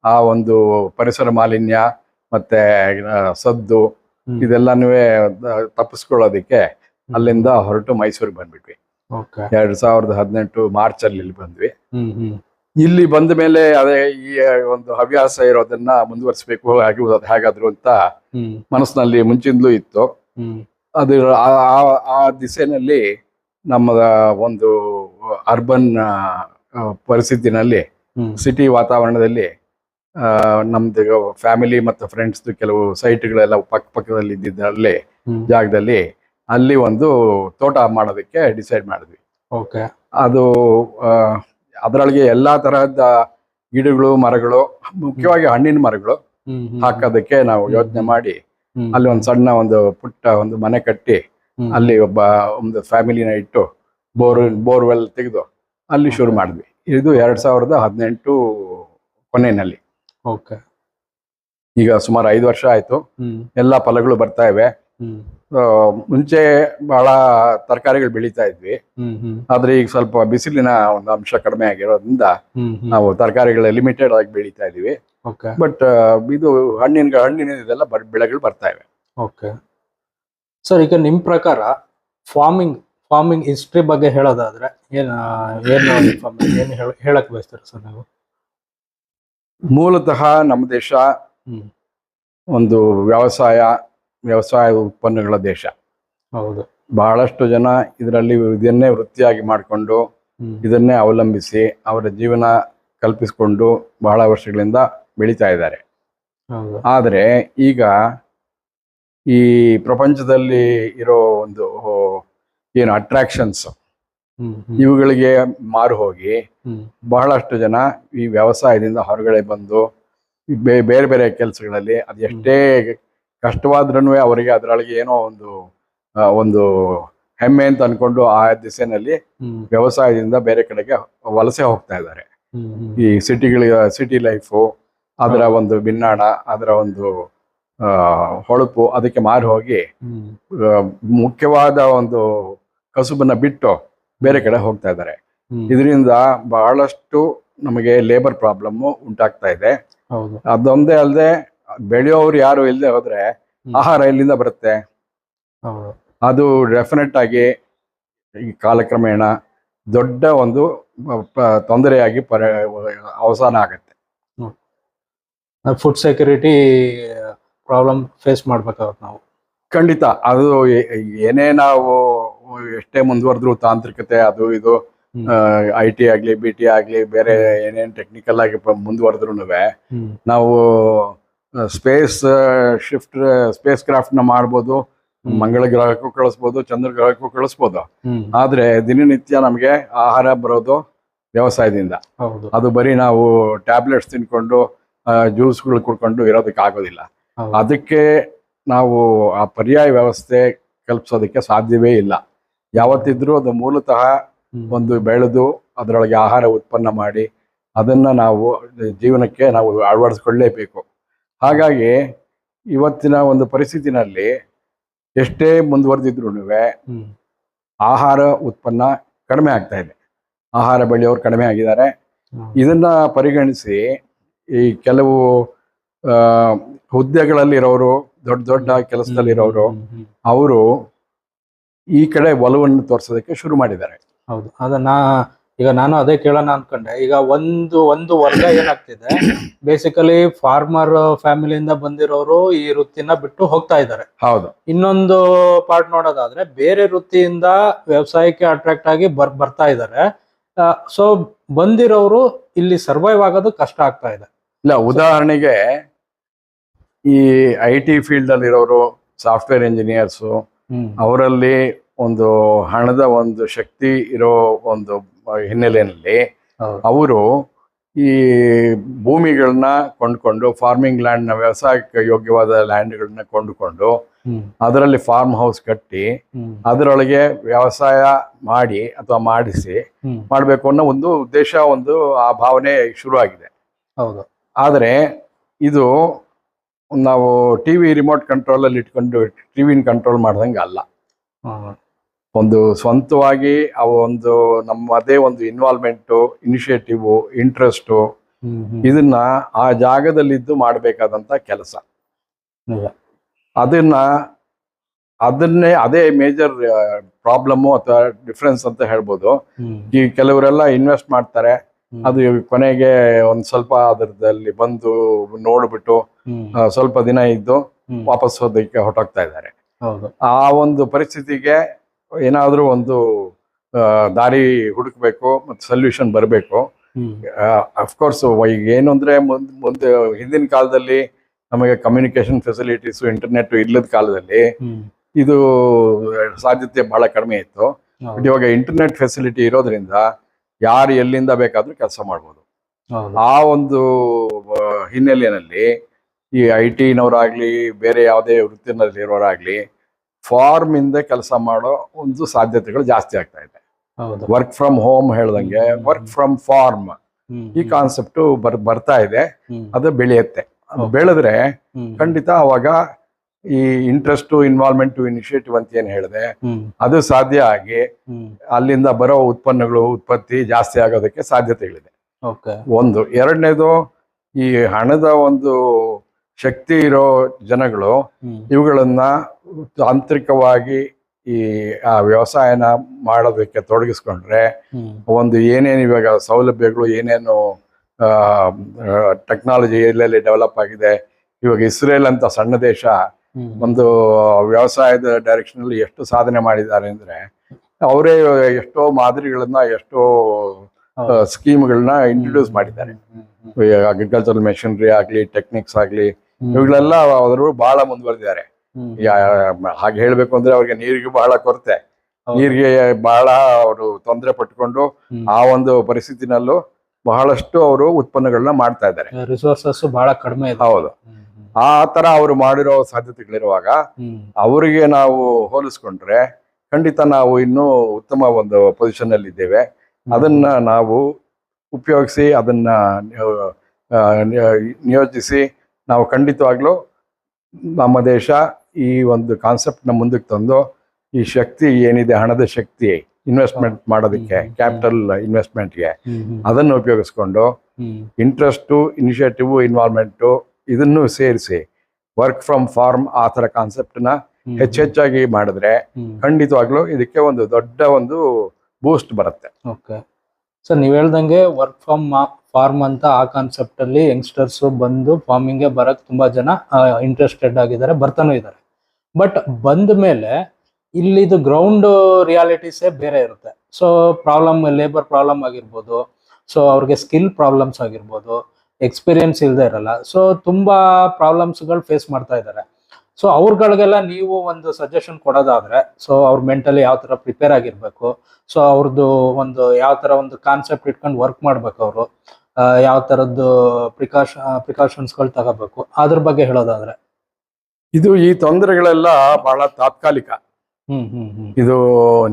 ಆ ಒಂದು ಪರಿಸರ ಮಾಲಿನ್ಯ ಮತ್ತೆ ಸದ್ದು ಇದೆಲ್ಲಾನು ತಪ್ಪಿಸ್ಕೊಳ್ಳೋದಿಕ್ಕೆ ಅಲ್ಲಿಂದ ಹೊರಟು ಮೈಸೂರಿಗೆ ಬಂದ್ಬಿಟ್ವಿ. 2018 ಮಾರ್ಚಲ್ಲಿ ಇಲ್ಲಿ ಬಂದ್ವಿ. ಇಲ್ಲಿ ಬಂದ ಮೇಲೆ ಅದೇ ಈ ಒಂದು ಹವ್ಯಾಸ ಇರೋದನ್ನ ಮುಂದುವರಿಸಬೇಕು ಹೇಗಾದ್ರು ಅಂತ ಮನಸ್ಸಿನಲ್ಲಿ ಮುಂಚಿಂದಲೂ ಇತ್ತು. ಅದು ಆ ದಿಸೆನಲ್ಲಿ ನಮ್ಮ ಒಂದು ಅರ್ಬನ್ ಪರಿಸ್ಥಿತಿನಲ್ಲಿ, ಸಿಟಿ ವಾತಾವರಣದಲ್ಲಿ ನಮ್ದು ಫ್ಯಾಮಿಲಿ ಮತ್ತು ಫ್ರೆಂಡ್ಸ್ ಕೆಲವು ಸೈಟ್ಗಳೆಲ್ಲ ಪಕ್ಕದಲ್ಲಿ ಇದ್ದಿದ್ದಲ್ಲಿ ಜಾಗದಲ್ಲಿ ಅಲ್ಲಿ ಒಂದು ತೋಟ ಮಾಡೋದಕ್ಕೆ ಡಿಸೈಡ್ ಮಾಡಿದ್ವಿ. ಅದು ಅದರೊಳಗೆ ಎಲ್ಲಾ ತರಹದ ಗಿಡಗಳು, ಮರಗಳು, ಮುಖ್ಯವಾಗಿ ಹಣ್ಣಿನ ಮರಗಳು ಹಾಕೋದಕ್ಕೆ ನಾವು ಯೋಚನೆ ಮಾಡಿ ಅಲ್ಲಿ ಒಂದು ಸಣ್ಣ ಒಂದು ಪುಟ್ಟ ಒಂದು ಮನೆ ಕಟ್ಟಿ ಅಲ್ಲಿ ಒಂದು ಫ್ಯಾಮಿಲಿನ ಇಟ್ಟು ಬೋರ್ವೆಲ್ ತೆಗೆದು ಅಲ್ಲಿ ಶುರು ಮಾಡಿದ್ವಿ. ಇದು 2018 ಕೊನೆಯಲ್ಲಿ. ಈಗ ಸುಮಾರು 5 ವರ್ಷ ಆಯ್ತು. ಎಲ್ಲಾ ಫಲಗಳು ಬರ್ತಾ ಇವೆ. ಮುಂಚೆ ಬಹಳ ತರಕಾರಿಗಳು ಬೆಳೀತಾ ಇದ್ವಿ, ಆದ್ರೆ ಈಗ ಸ್ವಲ್ಪ ಬಿಸಿಲಿನ ಒಂದು ಅಂಶ ಕಡಿಮೆ ಆಗಿರೋದ್ರಿಂದ ನಾವು ತರಕಾರಿಗಳ ಲಿಮಿಟೆಡ್ ಆಗಿ ಬೆಳೀತಾ ಇದೀವಿ. ಬಟ್ ಇದು ಹಣ್ಣಿನ ಇದೆಲ್ಲ ಬೆಳೆಗಳು ಬರ್ತಾ ಇವೆ. ಸರ್, ಈಗ ನಿಮ್ ಪ್ರಕಾರ ಫಾರ್ಮಿಂಗ್ ಹಿಸ್ಟ್ರಿ ಬಗ್ಗೆ ಹೇಳೋದಾದ್ರೆ ಏನು ಹೇಳಕ್ ಬಯಸ್ತೀರಾ ಸರ್ ನೀವು? ಮೂಲತಃ ನಮ್ಮ ದೇಶ ಒಂದು ವ್ಯವಸಾಯ ಉತ್ಪನ್ನಗಳ ದೇಶ. ಬಹಳಷ್ಟು ಜನ ಇದರಲ್ಲಿ ಇದನ್ನೇ ವೃತ್ತಿಯಾಗಿ ಮಾಡಿಕೊಂಡು ಇದನ್ನೇ ಅವಲಂಬಿಸಿ ಅವರ ಜೀವನ ಕಲ್ಪಿಸಿಕೊಂಡು ಬಹಳ ವರ್ಷಗಳಿಂದ ಬೆಳೀತಾ ಇದ್ದಾರೆ. ಆದರೆ ಈಗ ಈ ಪ್ರಪಂಚದಲ್ಲಿ ಇರೋ ಒಂದು ಏನು ಅಟ್ರಾಕ್ಷನ್ಸ್ ಇವುಗಳಿಗೆ ಮಾರು ಹೋಗಿ ಬಹಳಷ್ಟು ಜನ ಈ ವ್ಯವಸಾಯದಿಂದ ಹೊರಗಡೆ ಬಂದು ಬೇರೆ ಬೇರೆ ಕೆಲಸಗಳಲ್ಲಿ ಅದೆಷ್ಟೇ ಕಷ್ಟವಾದ್ರೂ ಅವರಿಗೆ ಅದರೊಳಗೆ ಏನೋ ಒಂದು ಹೆಮ್ಮೆ ಅಂತ ಅನ್ಕೊಂಡು ಆ ದಿಸೆನಲ್ಲಿ ವ್ಯವಸಾಯದಿಂದ ಬೇರೆ ಕಡೆಗೆ ವಲಸೆ ಹೋಗ್ತಾ ಇದ್ದಾರೆ. ಈ ಸಿಟಿ ಲೈಫು, ಅದರ ಒಂದು ಭಿನ್ನಾಣ, ಅದರ ಒಂದು ಹೊಳಪು ಅದಕ್ಕೆ ಮಾರು ಹೋಗಿ ಮುಖ್ಯವಾದ ಒಂದು ಕಸುಬನ್ನ ಬಿಟ್ಟು ಬೇರೆ ಕಡೆ ಹೋಗ್ತಾ ಇದ್ದಾರೆ. ಇದರಿಂದ ಬಹಳಷ್ಟು ನಮಗೆ ಲೇಬರ್ ಪ್ರಾಬ್ಲಮ್ ಉಂಟಾಗ್ತಾ ಇದೆ. ಅದೊಂದೇ ಅಲ್ಲದೆ ಬೆಳೆಯೋರು ಯಾರು ಇಲ್ಲದೆ ಹೋದ್ರೆ ಆಹಾರ ಎಲ್ಲಿಂದ ಬರುತ್ತೆ? ಅದು ಡೆಫಿನೆಟ್ ಆಗಿ ಈ ಕಾಲಕ್ರಮೇಣ ದೊಡ್ಡ ಒಂದು ತೊಂದರೆಯಾಗಿ ಅವಸಾನ ಆಗತ್ತೆ. ಫುಡ್ ಸೆಕ್ಯೂರಿಟಿ ಪ್ರಾಬ್ಲಮ್ ಫೇಸ್ ಮಾಡ್ಬೇಕಾಗುತ್ತೆ ನಾವು. ಖಂಡಿತ. ಅದು ಏನೇ ನಾವು ಎಷ್ಟೇ ಮುಂದುವರೆದ್ರು ತಾಂತ್ರಿಕತೆ ಅದು ಇದು IT ಆಗ್ಲಿ BT ಆಗ್ಲಿ ಬೇರೆ ಏನೇನ್ ಟೆಕ್ನಿಕಲ್ ಆಗಿ ಮುಂದುವರೆದ್ರು ನಾವು ಸ್ಪೇಸ್ ಕ್ರಾಫ್ಟ್ ನ ಮಾಡ್ಬೋದು, ಮಂಗಳ ಗ್ರಹಕ್ಕೂ ಕಳಿಸ್ಬೋದು, ಚಂದ್ರ ಗ್ರಹಕ್ಕೂ ಕಳಿಸ್ಬೋದು. ಆದ್ರೆ ದಿನನಿತ್ಯ ನಮಗೆ ಆಹಾರ ಬರೋದು ವ್ಯವಸಾಯದಿಂದ. ಅದು ಬರೀ ನಾವು ಟ್ಯಾಬ್ಲೆಟ್ಸ್ ತಿನ್ಕೊಂಡು ಜ್ಯೂಸ್ಗಳು ಕುಡ್ಕೊಂಡು ಇರೋದಕ್ಕೆ ಆಗೋದಿಲ್ಲ. ಅದಕ್ಕೆ ನಾವು ಆ ಪರ್ಯಾಯ ವ್ಯವಸ್ಥೆ ಕಲ್ಪಿಸೋದಕ್ಕೆ ಸಾಧ್ಯವೇ ಇಲ್ಲ. ಯಾವತ್ತಿದ್ರೂ ಅದು ಮೂಲತಃ ಒಂದು ಬೆಳೆದು ಅದರೊಳಗೆ ಆಹಾರ ಉತ್ಪನ್ನ ಮಾಡಿ ಅದನ್ನ ನಾವು ಜೀವನಕ್ಕೆ ನಾವು ಅಳವಡಿಸ್ಕೊಳ್ಳೇಬೇಕು. ಹಾಗಾಗಿ ಇವತ್ತಿನ ಒಂದು ಪರಿಸ್ಥಿತಿನಲ್ಲಿ ಎಷ್ಟೇ ಮುಂದುವರೆದಿದ್ರು ಆಹಾರ ಉತ್ಪನ್ನ ಕಡಿಮೆ ಆಗ್ತಾ ಇದೆ. ಆಹಾರ ಬೆಳೆಯೋರು ಕಡಿಮೆ ಆಗಿದ್ದಾರೆ. ಇದನ್ನ ಪರಿಗಣಿಸಿ ಈ ಕೆಲವು ಹುದ್ದೆಗಳಲ್ಲಿರೋರು, ದೊಡ್ಡ ದೊಡ್ಡ ಕೆಲಸದಲ್ಲಿರೋರು, ಅವರು ಈ ಕಡೆ ಒಲವನ್ನು ತೋರಿಸೋದಕ್ಕೆ ಶುರು ಮಾಡಿದ್ದಾರೆ. ಹೌದು, ಈಗ ನಾನು ಅದೇ ಕೇಳೋಣ ಅನ್ಕೊಂಡೆ. ಈಗ ಒಂದು ವರ್ಗ ಏನಾಗ್ತಿದೆ, ಬೇಸಿಕಲಿ ಫಾರ್ಮರ್ ಫ್ಯಾಮಿಲಿಯಿಂದ ಬಂದಿರೋರು ಈ ವೃತ್ತಿನ ಬಿಟ್ಟು ಹೋಗ್ತಾ ಇದ್ದಾರೆ. ಹೌದು. ಇನ್ನೊಂದು ಪಾರ್ಟ್ ನೋಡೋದಾದ್ರೆ ಬೇರೆ ವೃತ್ತಿಯಿಂದ ವ್ಯವಸಾಯಕ್ಕೆ ಅಟ್ರಾಕ್ಟ್ ಆಗಿ ಬರ್ತಾ ಇದ್ದಾರೆ. ಸೊ ಬಂದಿರೋರು ಇಲ್ಲಿ ಸರ್ವೈವ್ ಆಗೋದು ಕಷ್ಟ ಆಗ್ತಾ ಇದೆ. ಇಲ್ಲ, ಉದಾಹರಣೆಗೆ ಈ IT ಫೀಲ್ಡ್ ಅಲ್ಲಿ ಇರೋರು, ಸಾಫ್ಟ್ವೇರ್ ಇಂಜಿನಿಯರ್ಸು, ಅವರಲ್ಲಿ ಒಂದು ಹಣದ ಒಂದು ಶಕ್ತಿ ಇರೋ ಒಂದು ಹಿನ್ನೆಲೆಯಲ್ಲಿ ಅವರು ಈ ಭೂಮಿಗಳನ್ನ ಕೊಂಡ್ಕೊಂಡು, ಫಾರ್ಮಿಂಗ್ ಲ್ಯಾಂಡ್ನ, ವ್ಯವಸಾಯಕ್ಕೆ ಯೋಗ್ಯವಾದ ಲ್ಯಾಂಡ್ಗಳನ್ನ ಕೊಂಡುಕೊಂಡು ಅದರಲ್ಲಿ ಫಾರ್ಮ್ ಹೌಸ್ ಕಟ್ಟಿ ಅದರೊಳಗೆ ವ್ಯವಸಾಯ ಮಾಡಿ ಅಥವಾ ಮಾಡಿಸಿ ಮಾಡಬೇಕು ಅನ್ನೋ ಒಂದು ಉದ್ದೇಶ, ಒಂದು ಆ ಭಾವನೆ ಶುರು ಆಗಿದೆ. ಹೌದು. ಆದರೆ ಇದು ನಾವು TV ರಿಮೋಟ್ ಕಂಟ್ರೋಲ್ ಅಲ್ಲಿ ಇಟ್ಕೊಂಡು ಟಿವಿನ ಕಂಟ್ರೋಲ್ ಮಾಡ್ದಂಗೆ ಅಲ್ಲ. ಒಂದು ಸ್ವಂತವಾಗಿ ಒಂದು ನಮ್ಮದೇ ಒಂದು ಇನ್ವಾಲ್ವ್ಮೆಂಟು, ಇನಿಷಿಯೇಟಿವ್, ಇಂಟ್ರೆಸ್ಟು, ಇದನ್ನ ಆ ಜಾಗದಲ್ಲಿದ್ದು ಮಾಡಬೇಕಾದಂತ ಕೆಲಸ. ಅದೇ ಮೇಜರ್ ಪ್ರಾಬ್ಲಮ್ಮು ಅಥವಾ ಡಿಫ್ರೆನ್ಸ್ ಅಂತ ಹೇಳ್ಬೋದು. ಈ ಕೆಲವರೆಲ್ಲ ಇನ್ವೆಸ್ಟ್ ಮಾಡ್ತಾರೆ, ಅದು ಕೊನೆಗೆ ಒಂದ್ ಸ್ವಲ್ಪ ಅದರದಲ್ಲಿ ಬಂದು ನೋಡ್ಬಿಟ್ಟು ಸ್ವಲ್ಪ ದಿನ ಇದ್ದು ವಾಪಸ್ ಹೋದಕ್ಕೆ ಹೊರಟೋಗ್ತಾ ಇದ್ದಾರೆ. ಆ ಒಂದು ಪರಿಸ್ಥಿತಿಗೆ ಏನಾದ್ರೂ ಒಂದು ದಾರಿ ಹುಡುಕ್ಬೇಕು ಮತ್ತು ಸೊಲ್ಯೂಷನ್ ಬರಬೇಕು. ಅಫ್ಕೋರ್ಸ್ ಈಗ ಏನು ಅಂದ್ರೆ ಮುಂದೆ ಹಿಂದಿನ ಕಾಲದಲ್ಲಿ ನಮಗೆ ಕಮ್ಯುನಿಕೇಶನ್ ಫೆಸಿಲಿಟೀಸು, ಇಂಟರ್ನೆಟ್ ಇಲ್ಲದ ಕಾಲದಲ್ಲಿ ಇದು ಸಾಧ್ಯತೆ ಬಹಳ ಕಡಿಮೆ ಇತ್ತು. ಬಟ್ ಇವಾಗ ಇಂಟರ್ನೆಟ್ ಫೆಸಿಲಿಟಿ ಇರೋದ್ರಿಂದ ಯಾರು ಎಲ್ಲಿಂದ ಬೇಕಾದ್ರೂ ಕೆಲಸ ಮಾಡ್ಬೋದು. ಆ ಒಂದು ಹಿನ್ನೆಲೆಯಲ್ಲಿ ಈ IT-ನವರಾಗ್ಲಿ, ಬೇರೆ ಯಾವುದೇ ವೃತ್ತಿನಲ್ಲಿರೋರಾಗ್ಲಿ, ಫಾರ್ಮ್ ಇಂದ ಕೆಲಸ ಮಾಡೋ ಒಂದು ಸಾಧ್ಯತೆಗಳು ಜಾಸ್ತಿ ಆಗ್ತಾ ಇದೆ. ವರ್ಕ್ ಫ್ರಮ್ ಹೋಮ್ ಹೇಳ್ದಂಗೆ ವರ್ಕ್ ಫ್ರಮ್ ಫಾರ್ಮ್, ಈ ಕಾನ್ಸೆಪ್ಟ್ ಬರ್ತಾ ಇದೆ. ಅದು ಬೆಳೆಯುತ್ತೆ. ಅದು ಬೆಳೆದ್ರೆ ಖಂಡಿತ ಅವಾಗ ಈ ಇಂಟ್ರೆಸ್ಟ್, ಇನ್ವಾಲ್ವ್ಮೆಂಟ್, ಇನಿಷಿಯೇಟಿವ್ ಅಂತ ಏನ್ ಹೇಳಿದೆ, ಅದು ಸಾಧ್ಯ ಆಗಿ ಅಲ್ಲಿಂದ ಬರೋ ಉತ್ಪನ್ನಗಳು, ಉತ್ಪತ್ತಿ ಜಾಸ್ತಿ ಆಗೋದಕ್ಕೆ ಸಾಧ್ಯತೆಗಳಿದೆ. ಒಂದು. ಎರಡನೇದು, ಈ ಹಣದ ಒಂದು ಶಕ್ತಿ ಇರೋ ಜನಗಳು ಇವುಗಳನ್ನ ತಾಂತ್ರಿಕವಾಗಿ ಈ ವ್ಯವಸಾಯನ ಮಾಡೋದಕ್ಕೆ ತೊಡಗಿಸ್ಕೊಂಡ್ರೆ, ಒಂದು ಏನೇನು ಇವಾಗ ಸೌಲಭ್ಯಗಳು, ಏನೇನು ಟೆಕ್ನಾಲಜಿ ಎಲ್ಲೆಲ್ಲಿ ಡೆವಲಪ್ ಆಗಿದೆ. ಇವಾಗ ಇಸ್ರೇಲ್ ಅಂತ ಸಣ್ಣ ದೇಶ ಒಂದು ವ್ಯವಸಾಯದ ಡೈರೆಕ್ಷನ್ ಅಲ್ಲಿ ಎಷ್ಟು ಸಾಧನೆ ಮಾಡಿದ್ದಾರೆ ಅಂದ್ರೆ, ಅವರೇ ಎಷ್ಟೋ ಮಾದರಿಗಳನ್ನ, ಎಷ್ಟೋ ಸ್ಕೀಮ್ಗಳನ್ನ ಇಂಟ್ರೊಡ್ಯೂಸ್ ಮಾಡಿದ್ದಾರೆ. ಅಗ್ರಿಕಲ್ಚರಲ್ ಮೆಷಿನರಿ ಆಗ್ಲಿ, ಟೆಕ್ನಿಕ್ಸ್ ಆಗ್ಲಿ, ಇವುಗಳೆಲ್ಲ ಅವರು ಬಹಳ ಮುಂದುವರೆದಿದ್ದಾರೆ. ಹಾಗೆ ಹೇಳ್ಬೇಕು ಅಂದ್ರೆ ಅವ್ರಿಗೆ ನೀರಿಗೆ ಬಹಳ ಕೊರತೆ, ನೀರಿಗೆ ಬಹಳ ಅವರು ತೊಂದರೆ ಪಟ್ಕೊಂಡು ಆ ಒಂದು ಪರಿಸ್ಥಿತಿನಲ್ಲೂ ಬಹಳಷ್ಟು ಅವರು ಉತ್ಪನ್ನಗಳನ್ನ ಮಾಡ್ತಾ ಇದ್ದಾರೆ. ರಿಸೋರ್ಸಸ್ ಬಹಳ ಕಡಿಮೆ. ಹೌದು. ಆ ತರ ಅವರು ಮಾಡಿರೋ ಸಾಧ್ಯತೆಗಳಿರುವಾಗ ಅವರಿಗೆ ನಾವು ಹೋಲಿಸ್ಕೊಂಡ್ರೆ ಖಂಡಿತ ನಾವು ಇನ್ನೂ ಉತ್ತಮ ಒಂದು ಪೊಸಿಷನ್ ಅಲ್ಲಿ ಇದ್ದೇವೆ. ಅದನ್ನ ನಾವು ಉಪಯೋಗಿಸಿ, ಅದನ್ನ ನಿಯೋಜಿಸಿ ನಾವು ಖಂಡಿತವಾಗ್ಲೂ ನಮ್ಮ ದೇಶ ಈ ಒಂದು ಕಾನ್ಸೆಪ್ಟ್ ನ ಮುಂದಕ್ಕೆ ತಂದು, ಈ ಶಕ್ತಿ ಏನಿದೆ, ಹಣದ ಶಕ್ತಿ, ಇನ್ವೆಸ್ಟ್ಮೆಂಟ್ ಮಾಡೋದಕ್ಕೆ, ಕ್ಯಾಪಿಟಲ್ ಇನ್ವೆಸ್ಟ್ಮೆಂಟ್ಗೆ, ಅದನ್ನು ಉಪಯೋಗಿಸ್ಕೊಂಡು ಇಂಟ್ರೆಸ್ಟು, ಇನಿಷಿಯೇಟಿವ್, ಇನ್ವಾಲ್ವ್ಮೆಂಟು ಇದನ್ನು ಸೇರಿಸಿ ವರ್ಕ್ ಫ್ರಮ್ ಫಾರ್ಮ್ ಆ ಥರ ಕಾನ್ಸೆಪ್ಟ್ನ ಹೆಚ್ಚೆಚ್ಚಾಗಿ ಮಾಡಿದ್ರೆ ಖಂಡಿತವಾಗ್ಲೂ ಇದಕ್ಕೆ ಒಂದು ದೊಡ್ಡ ಒಂದು ಬೂಸ್ಟ್ ಬರುತ್ತೆ. ಓಕೆ ಸರ್, ನೀವು ಹೇಳ್ದಂಗೆ ವರ್ಕ್ ಫ್ರಮ್ ಫಾರ್ಮ್ ಅಂತ ಆ ಕಾನ್ಸೆಪ್ಟ್ ಅಲ್ಲಿ ಯಂಗ್ಸ್ಟರ್ಸ್ ಬಂದು ಫಾರ್ಮಿಂಗ್ಗೆ ಬರಕ್ ತುಂಬಾ ಜನ ಇಂಟ್ರೆಸ್ಟೆಡ್ ಆಗಿದ್ದಾರೆ, ಬರ್ತಾನೂ ಇದ್ದಾರೆ. ಬಟ್ ಬಂದ ಮೇಲೆ ಇಲ್ಲಿದು ಗ್ರೌಂಡ್ ರಿಯಾಲಿಟೀಸೇ ಬೇರೆ ಇರುತ್ತೆ. ಸೊ ಲೇಬರ್ ಪ್ರಾಬ್ಲಮ್ ಆಗಿರ್ಬೋದು, ಸೊ ಅವ್ರಿಗೆ ಸ್ಕಿಲ್ ಪ್ರಾಬ್ಲಮ್ಸ್ ಆಗಿರ್ಬೋದು, ಎಕ್ಸ್ಪೀರಿಯನ್ಸ್ ಇಲ್ಲದೆ ಇರಲ್ಲ. ಸೊ ತುಂಬಾ ಪ್ರಾಬ್ಲಮ್ಸ್ಗಳು ಫೇಸ್ ಮಾಡ್ತಾ ಇದ್ದಾರೆ. ಸೊ ಅವ್ರಗಳಿಗೆಲ್ಲ ನೀವು ಒಂದು ಸಜೆಷನ್ ಕೊಡೋದಾದ್ರೆ, ಸೊ ಅವ್ರ ಮೆಂಟಲಿ ಯಾವ ತರ ಪ್ರಿಪೇರ್ ಆಗಿರ್ಬೇಕು, ಸೊ ಅವ್ರದ್ದು ಒಂದು ಯಾವ ತರ ಒಂದು ಕಾನ್ಸೆಪ್ಟ್ ಇಟ್ಕೊಂಡು ವರ್ಕ್ ಮಾಡ್ಬೇಕು, ಅವರು ಯಾವ ತರದ್ದು ಪ್ರಿಕಾಷನ್ಸ್ಗಳು ತಗೋಬೇಕು, ಅದ್ರ ಬಗ್ಗೆ ಹೇಳೋದಾದ್ರೆ. ಈ ತೊಂದರೆಗಳೆಲ್ಲ ಬಹಳ ತಾತ್ಕಾಲಿಕ. ಇದು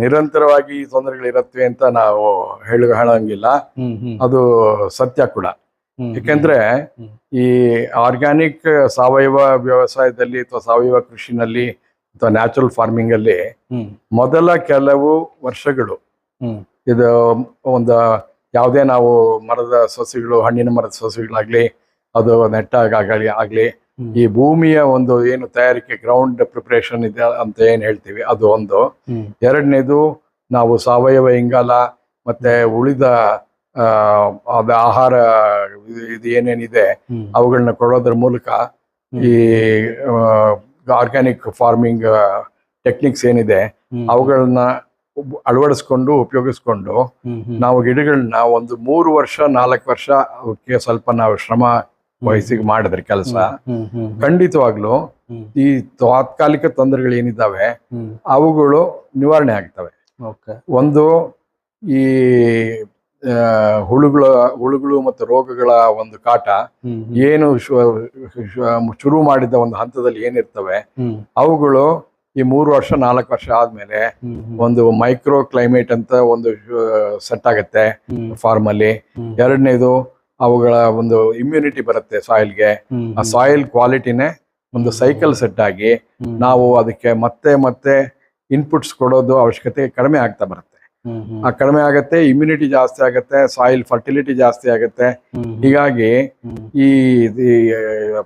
ನಿರಂತರವಾಗಿ ಈ ತೊಂದರೆಗಳಿರತ್ವೆ ಅಂತ ನಾವು ಹೇಳಂಗಿಲ್ಲ. ಅದು ಸತ್ಯ ಕೂಡ. ಯಾಕೆಂದ್ರೆ ಈ ಆರ್ಗ್ಯಾನಿಕ್ ಸಾವಯವ ವ್ಯವಸಾಯದಲ್ಲಿ ಅಥವಾ ಸಾವಯವ ಕೃಷಿನಲ್ಲಿ ಅಥವಾ ನ್ಯಾಚುರಲ್ ಫಾರ್ಮಿಂಗ್ ಅಲ್ಲಿ ಮೊದಲ ಕೆಲವು ವರ್ಷಗಳು ಇದು ಒಂದು ಯಾವುದೇ ನಾವು ಮರದ ಸಸ್ಯಗಳು, ಹಣ್ಣಿನ ಮರದ ಸಸ್ಯಗಳಾಗ್ಲಿ, ಅದು ಆಗ್ಲಿ ಈ ಭೂಮಿಯ ಒಂದು ಏನು ತಯಾರಿಕೆ, ಗ್ರೌಂಡ್ ಪ್ರಿಪರೇಷನ್ ಇದೆ ಅಂತ ಏನ್ ಹೇಳ್ತೀವಿ, ಅದು ಒಂದು. ಎರಡನೇದು ನಾವು ಸಾವಯವ ಇಂಗಾಲ ಮತ್ತೆ ಉಳಿದ ಅದ ಆಹಾರ ಇದು ಏನೇನಿದೆ ಅವುಗಳನ್ನ ಕೊಡೋದ್ರ ಮೂಲಕ ಈ ಆರ್ಗ್ಯಾನಿಕ್ ಫಾರ್ಮಿಂಗ್ ಟೆಕ್ನಿಕ್ಸ್ ಏನಿದೆ ಅವುಗಳನ್ನ ಅಳವಡಿಸ್ಕೊಂಡು ಉಪಯೋಗಿಸ್ಕೊಂಡು ನಾವು ಗಿಡಗಳನ್ನ ಒಂದು 3 ವರ್ಷ 4 ವರ್ಷ ಅವಕ್ಕೆ ಸ್ವಲ್ಪ ನಾವು ಶ್ರಮ ವಹಿಸಿ ಮಾಡಿದ್ರೆ ಕೆಲಸ, ಖಂಡಿತವಾಗ್ಲು ಈ ತಾತ್ಕಾಲಿಕ ತೊಂದರೆಗಳು ಏನಿದ್ದಾವೆ ಅವುಗಳು ನಿವಾರಣೆ ಆಗ್ತವೆ. ಒಂದು ಈ ಹುಳುಗಳು ಮತ್ತು ರೋಗಗಳ ಒಂದು ಕಾಟ ಏನು ಶುರು ಮಾಡಿದ ಒಂದು ಹಂತದಲ್ಲಿ ಏನಿರ್ತವೆ ಅವುಗಳು ಈ 3 ವರ್ಷ 4 ವರ್ಷ ಆದ್ಮೇಲೆ ಒಂದು ಮೈಕ್ರೋ ಕ್ಲೈಮೇಟ್ ಅಂತ ಒಂದು ಸೆಟ್ ಆಗತ್ತೆ ಫಾರ್ಮ್ ಅಲ್ಲಿ. ಎರಡನೇದು ಅವುಗಳ ಒಂದು ಇಮ್ಯುನಿಟಿ ಬರುತ್ತೆ ಸಾಯಿಲ್ಗೆ. ಆ ಸಾಯಿಲ್ ಕ್ವಾಲಿಟಿನೇ ಒಂದು ಸೈಕಲ್ ಸೆಟ್ ಆಗಿ ನಾವು ಅದಕ್ಕೆ ಮತ್ತೆ ಮತ್ತೆ ಇನ್ಪುಟ್ಸ್ ಕೊಡೋದು ಅವಶ್ಯಕತೆ ಕಡಿಮೆ ಆಗ್ತಾ ಬರುತ್ತೆ. ಆ ಕಡಿಮೆ ಆಗತ್ತೆ, ಇಮ್ಯುನಿಟಿ ಜಾಸ್ತಿ ಆಗತ್ತೆ, ಸಾಯಿಲ್ ಫರ್ಟಿಲಿಟಿ ಜಾಸ್ತಿ ಆಗತ್ತೆ. ಹೀಗಾಗಿ ಈ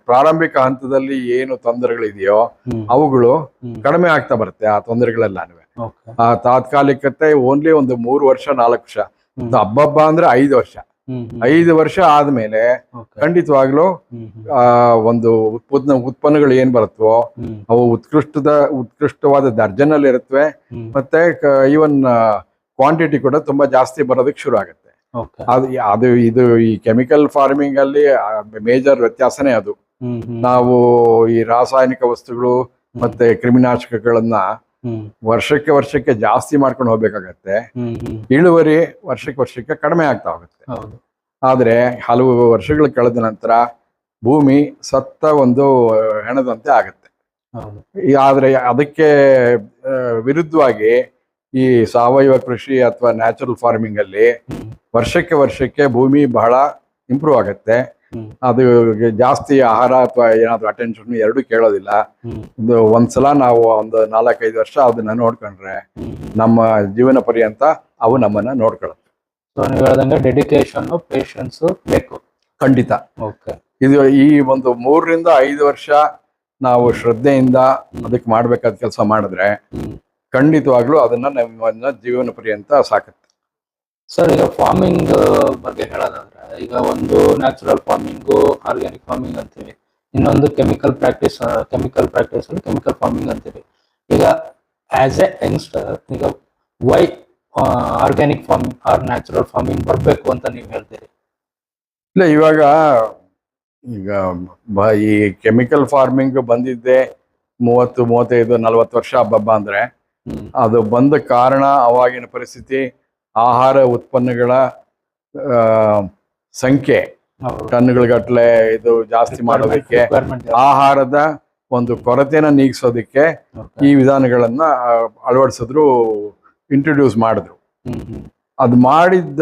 ಪ್ರಾರಂಭಿಕ ಹಂತದಲ್ಲಿ ಏನು ತೊಂದರೆಗಳಿದೆಯೋ ಅವುಗಳು ಕಡಿಮೆ ಆಗ್ತಾ ಬರುತ್ತೆ. ಆ ತೊಂದರೆಗಳೆಲ್ಲಾನು ಆ ತಾತ್ಕಾಲಿಕತೆ ಓನ್ಲಿ ಒಂದು 3 ವರ್ಷ 4 ವರ್ಷ, ಹಬ್ಬ ಅಂದ್ರೆ 5 ವರ್ಷ. 5 ವರ್ಷ ಆದ್ಮೇಲೆ ಖಂಡಿತವಾಗ್ಲೂ ಒಂದು ಉತ್ಪನ್ನಗಳು ಏನ್ ಬರುತ್ತವೋ ಅವು ಉತ್ಕೃಷ್ಟವಾದ ದರ್ಜೆನಲ್ಲಿ ಇರುತ್ತವೆ. ಮತ್ತೆ ಈವನ್ ಕ್ವಾಂಟಿಟಿ ಕೂಡ ತುಂಬಾ ಜಾಸ್ತಿ ಬರೋದಕ್ಕೆ ಶುರು ಆಗುತ್ತೆ. ಅದು ಇದು ಈ ಕೆಮಿಕಲ್ ಫಾರ್ಮಿಂಗ್ ಅಲ್ಲಿ ಮೇಜರ್ ವ್ಯತ್ಯಾಸನೇ ಅದು. ನಾವು ಈ ರಾಸಾಯನಿಕ ವಸ್ತುಗಳು ಮತ್ತೆ ಕ್ರಿಮಿನಾಶಕಗಳನ್ನ ವರ್ಷಕ್ಕೆ ಜಾಸ್ತಿ ಮಾಡ್ಕೊಂಡು ಹೋಗ್ಬೇಕಾಗತ್ತೆ. ಇಳುವರಿ ವರ್ಷಕ್ಕೆ ಕಡಿಮೆ ಆಗ್ತಾ ಹೋಗುತ್ತೆ. ಆದ್ರೆ ಹಲವು ವರ್ಷಗಳು ಕಳೆದ ನಂತರ ಭೂಮಿ ಸತ್ತ ಒಂದು ಹೆಣದಂತೆ ಆಗತ್ತೆ. ಆದ್ರೆ ಅದಕ್ಕೆ ವಿರುದ್ಧವಾಗಿ ಈ ಸಾವಯವ ಕೃಷಿ ಅಥವಾ ನ್ಯಾಚುರಲ್ ಫಾರ್ಮಿಂಗ್ ಅಲ್ಲಿ ವರ್ಷಕ್ಕೆ ಭೂಮಿ ಬಹಳ ಇಂಪ್ರೂವ್ ಆಗತ್ತೆ. ಅದು ಜಾಸ್ತಿ ಆಹಾರ ಅಥವಾ ಏನಾದ್ರು ಅಟೆನ್ಷನ್ ಎರಡೂ ಕೇಳೋದಿಲ್ಲ. ಒಂದ್ಸಲ ನಾವು ಒಂದು 4-5 ವರ್ಷ ಅದನ್ನ ನೋಡ್ಕೊಂಡ್ರೆ ನಮ್ಮ ಜೀವನ ಪರ್ಯಂತ ಅವು ನಮ್ಮನ್ನ ನೋಡ್ಕೊಳ್ಳುತ್ತೆ. ನೀವು ಹೇಳ್ದಂಗೆ ಡೆಡಿಕೇಶನ್, ಪೇಷನ್ಸ್ ಬೇಕು ಖಂಡಿತ. ಇದು ಈ ಒಂದು 3 ರಿಂದ 5 ವರ್ಷ ನಾವು ಶ್ರದ್ಧೆಯಿಂದ ಅದಕ್ಕೆ ಮಾಡ್ಬೇಕಾದ ಕೆಲಸ ಮಾಡಿದ್ರೆ ಖಂಡಿತವಾಗ್ಲೂ ಅದನ್ನ ನಮ್ಮ ಜೀವನ ಪರ್ಯಂತ ಸಾಕತ್ತೆ. ಸರ್, ಈಗ ಫಾರ್ಮಿಂಗ್ ಬಗ್ಗೆ ಹೇಳೋದಾದ್ರೆ, ಈಗ ಒಂದು ನ್ಯಾಚುರಲ್ ಫಾರ್ಮಿಂಗು, ಆರ್ಗ್ಯಾನಿಕ್ ಫಾರ್ಮಿಂಗ್ ಅಂತೀವಿ, ಇನ್ನೊಂದು ಕೆಮಿಕಲ್ ಫಾರ್ಮಿಂಗ್ ಅಂತೀವಿ. ಈಗ ಆಸ್ ಎ ಯಂಗ್ಸ್ಟರ್, ಈಗ why organic farming or natural farming ಬರಬೇಕು ಅಂತ ನೀವು ಹೇಳ್ತೀರಿ? ಇಲ್ಲ, ಈಗ ಈ ಕೆಮಿಕಲ್ ಫಾರ್ಮಿಂಗ್ ಬಂದಿದ್ದೆ 30, 35, 40 ವರ್ಷ ಹಬ್ಬ ಅಂದ್ರೆ ಅದು ಬಂದ ಕಾರಣ ಅವಾಗಿನ ಪರಿಸ್ಥಿತಿ ಆಹಾರ ಉತ್ಪನ್ನಗಳ ಸಂಖ್ಯೆ ಟನ್ಗಳಗಟ್ಲೆ ಇದು ಜಾಸ್ತಿ ಮಾಡೋದಕ್ಕೆ, ಆಹಾರದ ಒಂದು ಕೊರತೆನ ನೀಗಿಸೋದಕ್ಕೆ ಈ ವಿಧಾನಗಳನ್ನ ಅಳವಡಿಸಿದ್ರು, ಇಂಟ್ರೊಡ್ಯೂಸ್ ಮಾಡಿದ್ರು. ಅದು ಮಾಡಿದ್ದ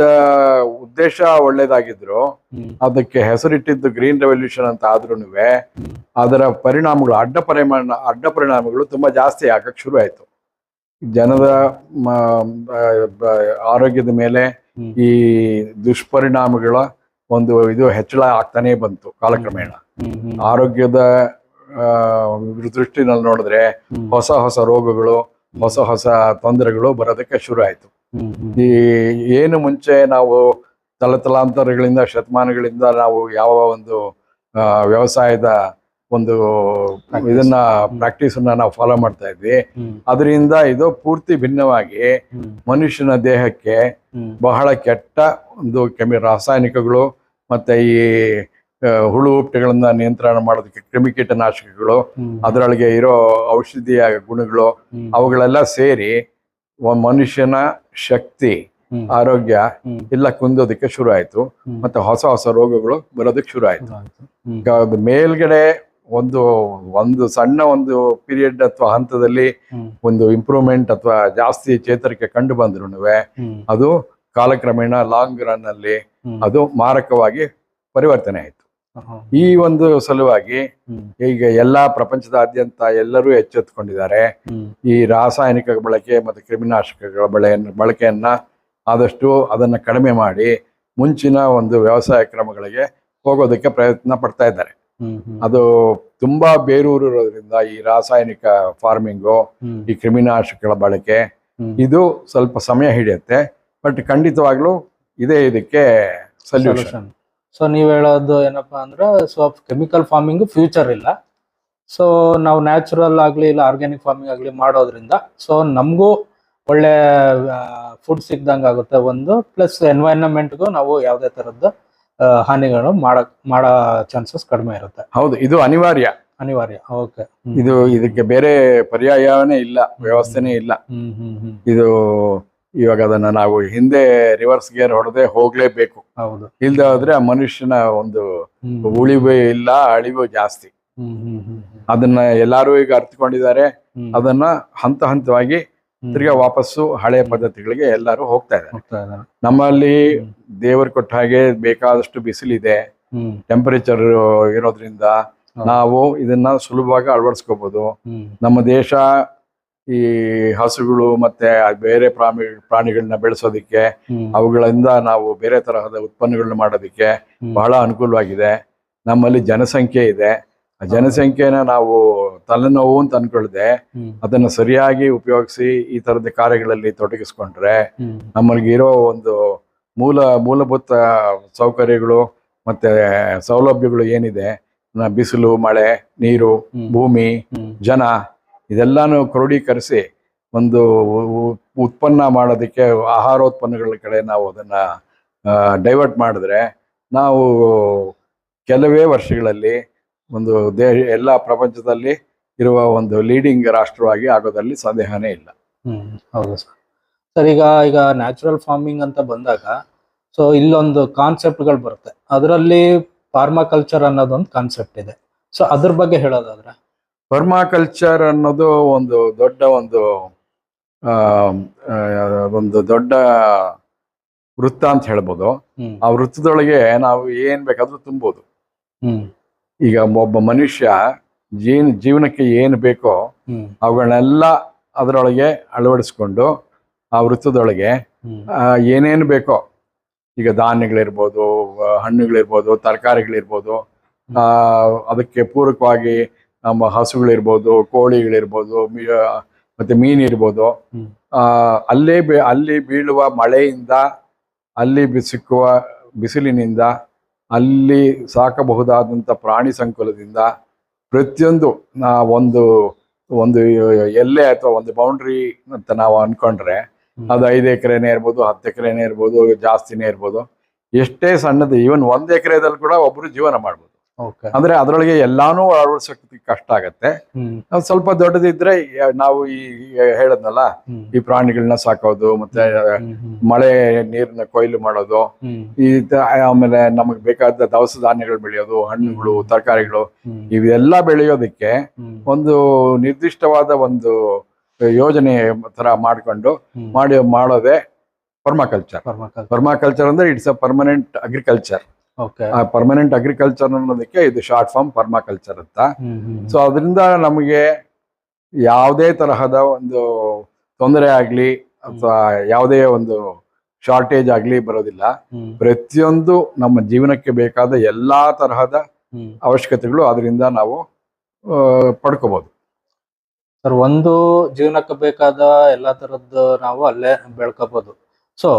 ಉದ್ದೇಶ ಒಳ್ಳೇದಾಗಿದ್ರು, ಅದಕ್ಕೆ ಹೆಸರಿಟ್ಟಿದ್ದು ಗ್ರೀನ್ ರೆವಲ್ಯೂಷನ್ ಅಂತ ಆದ್ರೂನುವೆ ಅದರ ಪರಿಣಾಮಗಳು, ಅಡ್ಡ ಪರಿಣಾಮಗಳು ತುಂಬಾ ಜಾಸ್ತಿ ಆಗಕ್ಕೆ ಶುರು ಆಯ್ತು. ಜನರ ಆರೋಗ್ಯದ ಮೇಲೆ ಈ ದುಷ್ಪರಿಣಾಮಗಳ ಒಂದು ಇದು ಹೆಚ್ಚಳ ಆಗ್ತಾನೆ ಬಂತು ಕಾಲಕ್ರಮೇಣ. ಆರೋಗ್ಯದ ದೃಷ್ಟಿನಲ್ಲಿ ನೋಡಿದ್ರೆ ಹೊಸ ರೋಗಗಳು, ಹೊಸ ತೊಂದರೆಗಳು ಬರೋದಕ್ಕೆ ಶುರು ಆಯ್ತು. ಈ ಏನು ಮುಂಚೆ ನಾವು ತಲತಲಾಂತರಗಳಿಂದ, ಶತಮಾನಗಳಿಂದ ನಾವು ಯಾವ ಒಂದು ವ್ಯವಸಾಯದ ಒಂದು ಇದನ್ನ ಪ್ರಾಕ್ಟೀಸ್ ಅನ್ನ ನಾವು ಫಾಲೋ ಮಾಡ್ತಾ ಇದ್ವಿ, ಅದರಿಂದ ಇದು ಪೂರ್ತಿ ಭಿನ್ನವಾಗಿ ಮನುಷ್ಯನ ದೇಹಕ್ಕೆ ಬಹಳ ಕೆಟ್ಟ ಒಂದು ರಾಸಾಯನಿಕಗಳು ಮತ್ತೆ ಈ ಹುಳು ಹುಪ್ಟೆಗಳನ್ನ ನಿಯಂತ್ರಣ ಮಾಡೋದಕ್ಕೆ ಕ್ರಿಮಿಕೀಟನಾಶಕಗಳು, ಅದರೊಳಗೆ ಇರೋ ಔಷಧೀಯ ಗುಣಗಳು, ಅವುಗಳೆಲ್ಲ ಸೇರಿ ಮನುಷ್ಯನ ಶಕ್ತಿ, ಆರೋಗ್ಯ ಎಲ್ಲ ಕುಂದೋದಕ್ಕೆ ಶುರು ಆಯ್ತು. ಮತ್ತೆ ಹೊಸ ರೋಗಗಳು ಬರೋದಕ್ಕೆ ಶುರು ಆಯ್ತು. ಮೇಲ್ಗಡೆ ಒಂದು ಒಂದು ಸಣ್ಣ ಒಂದು ಪೀರಿಯಡ್ ಅಥವಾ ಹಂತದಲ್ಲಿ ಒಂದು ಇಂಪ್ರೂವ್ಮೆಂಟ್ ಅಥವಾ ಜಾಸ್ತಿ ಚೇತರಿಕೆ ಕಂಡು ಬಂದ್ರು ಅದು ಕಾಲಕ್ರಮೇಣ ಲಾಂಗ್ ರನ್ ಅಲ್ಲಿ ಅದು ಮಾರಕವಾಗಿ ಪರಿವರ್ತನೆ ಆಯಿತು. ಈ ಒಂದು ಸಲುವಾಗಿ ಈಗ ಎಲ್ಲಾ ಪ್ರಪಂಚದಾದ್ಯಂತ ಎಲ್ಲರೂ ಎಚ್ಚೆತ್ತುಕೊಂಡಿದ್ದಾರೆ. ಈ ರಾಸಾಯನಿಕ ಬಳಕೆ ಮತ್ತು ಕ್ರಿಮಿನಾಶಕಗಳ ಬಳಕೆಯನ್ನ ಆದಷ್ಟು ಅದನ್ನ ಕಡಿಮೆ ಮಾಡಿ ಮುಂಚಿನ ಒಂದು ವ್ಯವಸಾಯ ಕ್ರಮಗಳಿಗೆ ಹೋಗೋದಕ್ಕೆ ಪ್ರಯತ್ನ ಪಡ್ತಾ ಇದ್ದಾರೆ. ಅದು ತುಂಬಾ ಬೇರೂರಿರೋದ್ರಿಂದ ಈ ರಾಸಾಯನಿಕ ಫಾರ್ಮಿಂಗು, ಈ ಕ್ರಿಮಿನಾಶಕಗಳ ಬಳಕೆ ಇದು ಸ್ವಲ್ಪ ಸಮಯ ಹಿಡಿಯುತ್ತೆ. ಬಟ್ ಖಂಡಿತವಾಗ್ಲೂ ಇದೇ ಇದಕ್ಕೆ ಸೊಲ್ಯೂಷನ್. ಸೊ ನೀವ್ ಹೇಳೋದು ಏನಪ್ಪಾ ಅಂದ್ರೆ, ಸೊ ಕೆಮಿಕಲ್ ಫಾರ್ಮಿಂಗ್ ಫ್ಯೂಚರ್ ಇಲ್ಲ. ಸೊ ನಾವು ನ್ಯಾಚುರಲ್ ಆಗ್ಲಿ ಇಲ್ಲ ಆರ್ಗ್ಯಾನಿಕ್ ಫಾರ್ಮಿಂಗ್ ಆಗ್ಲಿ ಮಾಡೋದ್ರಿಂದ ಸೊ ನಮಗೂ ಒಳ್ಳೆ ಫುಡ್ ಸಿಕ್ದಂಗೆ ಆಗುತ್ತೆ ಒಂದು, ಪ್ಲಸ್ ಎನ್ವೈರನ್ಮೆಂಟ್ಗೂ ನಾವು ಯಾವುದೇ ತರದ್ದು ಹಾನಿಗಳು ಮಾಡೋ ಚಾನ್ಸಸ್ ಕಡಿಮೆ ಇರುತ್ತೆ. ಹೌದು, ಇದು ಅನಿವಾರ್ಯ. ಓಕೆ. ಇದಕ್ಕೆ ಬೇರೆ ಪರ್ಯಾಯವೇ ಇಲ್ಲ, ವ್ಯವಸ್ಥೆನೇ ಇಲ್ಲ. ಇದು ಇವಾಗ ಅದನ್ನ ನಾವು ಹಿಂದೆ ರಿವರ್ಸ್ ಗೇರ್ ಹೊಡೆದೇ ಹೋಗ್ಲೇಬೇಕು. ಹೌದು, ಇಲ್ದ ಹೋದ್ರೆ ಆ ಮನುಷ್ಯನ ಒಂದು ಉಳಿವು ಇಲ್ಲ, ಅಳಿವು ಜಾಸ್ತಿ. ಅದನ್ನ ಎಲ್ಲಾರು ಈಗ ಅರ್ಥಕೊಂಡಿದ್ದಾರೆ. ಅದನ್ನ ಹಂತ ಹಂತವಾಗಿ ತಿರ್ಗಾ ವಾಪಸ್ಸು ಹಳೆ ಪದ್ಧತಿಗಳಿಗೆ ಎಲ್ಲರೂ ಹೋಗ್ತಾ ಇದ್ದಾರೆ. ನಮ್ಮಲ್ಲಿ ದೇವರು ಕೊಟ್ಟ ಹಾಗೆ ಬೇಕಾದಷ್ಟು ಬಿಸಿಲಿದೆ, ಟೆಂಪರೇಚರ್ ಇರೋದ್ರಿಂದ ನಾವು ಇದನ್ನ ಸುಲಭವಾಗಿ ಅಳವಡಿಸ್ಕೋಬಹುದು. ನಮ್ಮ ದೇಶ ಈ ಹಸುಗಳು ಮತ್ತೆ ಬೇರೆ ಪ್ರಾಣಿಗಳನ್ನ ಬೆಳೆಸೋದಿಕ್ಕೆ, ಅವುಗಳಿಂದ ನಾವು ಬೇರೆ ತರಹದ ಉತ್ಪನ್ನಗಳನ್ನ ಮಾಡೋದಿಕ್ಕೆ ಬಹಳ ಅನುಕೂಲವಾಗಿದೆ. ನಮ್ಮಲ್ಲಿ ಜನಸಂಖ್ಯೆ ಇದೆ. ಆ ಜನಸಂಖ್ಯೆನ ನಾವು ತಲೆನೋವು ಅಂತ ಅನ್ಕೊಳ್ದೆ ಅದನ್ನ ಸರಿಯಾಗಿ ಉಪಯೋಗಿಸಿ ಈ ತರದ ಕಾರ್ಯಗಳಲ್ಲಿ ತೊಡಗಿಸ್ಕೊಂಡ್ರೆ ನಮ್ಮಲ್ಲಿ ಇರೋ ಒಂದು ಮೂಲಭೂತ ಸೌಕರ್ಯಗಳು ಮತ್ತೆ ಸೌಲಭ್ಯಗಳು ಏನಿದೆ, ಬಿಸಿಲು, ಮಳೆ, ನೀರು, ಭೂಮಿ, ಜನ ಇದೆಲ್ಲಾನು ಕ್ರೋಢೀಕರಿಸಿ ಒಂದು ಉತ್ಪನ್ನ ಮಾಡೋದಕ್ಕೆ, ಆಹಾರೋತ್ಪನ್ನಗಳ ಕಡೆ ನಾವು ಅದನ್ನ ಡೈವರ್ಟ್ ಮಾಡಿದ್ರೆ ನಾವು ಕೆಲವೇ ವರ್ಷಗಳಲ್ಲಿ ಒಂದು ಎಲ್ಲ ಪ್ರಪಂಚದಲ್ಲಿ ಇರುವ ಒಂದು ಲೀಡಿಂಗ್ ರಾಷ್ಟ್ರವಾಗಿ ಆಗೋದ್ರಲ್ಲಿ ಸಂದೇಹನೇ ಇಲ್ಲ. ಹೌದು ಸರ್. ಈಗ ನ್ಯಾಚುರಲ್ ಫಾರ್ಮಿಂಗ್ ಅಂತ ಬಂದಾಗ ಸೊ ಇಲ್ಲೊಂದು ಕಾನ್ಸೆಪ್ಟ್ಗಳು ಬರುತ್ತೆ. ಅದರಲ್ಲಿ ಪರ್ಮಾಕಲ್ಚರ್ ಅನ್ನೋದೊಂದು ಕಾನ್ಸೆಪ್ಟ್ ಇದೆ. ಸೊ ಅದ್ರ ಬಗ್ಗೆ ಹೇಳೋದಾದ್ರೆ, ಪರ್ಮಾಕಲ್ಚರ್ ಅನ್ನೋದು ಒಂದು ದೊಡ್ಡ ವೃತ್ತ ಅಂತ ಹೇಳ್ಬೋದು. ಆ ವೃತ್ತದೊಳಗೆ ನಾವು ಏನ್ ಬೇಕಾದ್ರೂ ತುಂಬೋದು. ಈಗ ಒಬ್ಬ ಮನುಷ್ಯ ಜೀವನಕ್ಕೆ ಏನು ಬೇಕೋ ಅವುಗಳನ್ನೆಲ್ಲ ಅದರೊಳಗೆ ಅಳವಡಿಸ್ಕೊಂಡು ಆ ವೃತ್ತದೊಳಗೆ ಏನೇನು ಬೇಕೋ, ಈಗ ಧಾನ್ಯಗಳಿರ್ಬೋದು, ಹಣ್ಣುಗಳಿರ್ಬೋದು, ತರಕಾರಿಗಳಿರ್ಬೋದು, ಅದಕ್ಕೆ ಪೂರಕವಾಗಿ ನಮ್ಮ ಹಸುಗಳಿರ್ಬೋದು, ಕೋಳಿಗಳಿರ್ಬೋದು, ಮತ್ತೆ ಮೀನಿರ್ಬೋದು, ಅಲ್ಲಿ ಬೀಳುವ ಮಳೆಯಿಂದ, ಅಲ್ಲಿ ಸಿಕ್ಕುವ ಬಿಸಿಲಿನಿಂದ, ಅಲ್ಲಿ ಸಾಕಬಹುದಾದಂಥ ಪ್ರಾಣಿ ಸಂಕುಲದಿಂದ ಪ್ರತಿಯೊಂದು ಒಂದು ಎಲ್ಲೆ ಅಥವಾ ಒಂದು ಬೌಂಡ್ರಿ ಅಂತ ನಾವು ಅನ್ಕೊಂಡ್ರೆ ಅದು 5 ಎಕರೆನೇ ಇರ್ಬೋದು, 10 ಎಕರೆನೇ ಇರ್ಬೋದು, ಜಾಸ್ತಿನೇ ಇರ್ಬೋದು. ಎಷ್ಟೇ ಸಣ್ಣದು, ಈವನ್ 1 ಎಕರೆದಲ್ಲಿ ಕೂಡ ಒಬ್ರು ಜೀವನ ಮಾಡ್ಬೋದು. ಅಂದ್ರೆ ಅದರೊಳಗೆ ಎಲ್ಲಾನು ಅಳವಡಿಸೋಕೆ ಕಷ್ಟ ಆಗತ್ತೆ. ಸ್ವಲ್ಪ ದೊಡ್ಡದಿದ್ರೆ ನಾವು ಈ ಹೇಳದ್ನಲ್ಲ, ಈ ಪ್ರಾಣಿಗಳನ್ನ ಸಾಕೋದು, ಮತ್ತೆ ಮಳೆ ನೀರನ್ನ ಕೊಯ್ಲು ಮಾಡೋದು, ಆಮೇಲೆ ನಮಗ್ ಬೇಕಾದ ದವಸ ಧಾನ್ಯಗಳು ಬೆಳೆಯೋದು, ಹಣ್ಣುಗಳು, ತರಕಾರಿಗಳು ಇವೆಲ್ಲ ಬೆಳೆಯೋದಕ್ಕೆ ಒಂದು ನಿರ್ದಿಷ್ಟವಾದ ಒಂದು ಯೋಜನೆ ತರ ಮಾಡ್ಕೊಂಡು ಮಾಡೋದೇ ಪರ್ಮಾಕಲ್ಚರ್. ಪರ್ಮಾಕಲ್ಚರ್ ಅಂದ್ರೆ it's a permanent agriculture. Permanent agriculture ಅನ್ನೋದಕ್ಕೆ ಇದು ಶಾರ್ಟ್ ಫಾರ್ಮ್ ಪರ್ಮಾಕಲ್ಚರ್ ಅಂತ. ಸೊ ಅದರಿಂದ ನಮಗೆ ಯಾವುದೇ ತರಹದ ಒಂದು ತೊಂದರೆ ಆಗ್ಲಿ ಅಥವಾ ಯಾವುದೇ ಒಂದು ಶಾರ್ಟೇಜ್ ಆಗ್ಲಿ ಬರೋದಿಲ್ಲ. ಪ್ರತಿಯೊಂದು ನಮ್ಮ ಜೀವನಕ್ಕೆ ಬೇಕಾದ ಎಲ್ಲಾ ತರಹದ ಅವಶ್ಯಕತೆಗಳು ಅದರಿಂದ ನಾವು ಪಡ್ಕೋಬಹುದು. ಸರ್, ಒಂದು ಜೀವನಕ್ಕೆ ಬೇಕಾದ ಎಲ್ಲಾ ತರದ್ದು ನಾವು ಅಲ್ಲೇ ಬೆಳ್ಕೋಬಹುದು. ಸೊ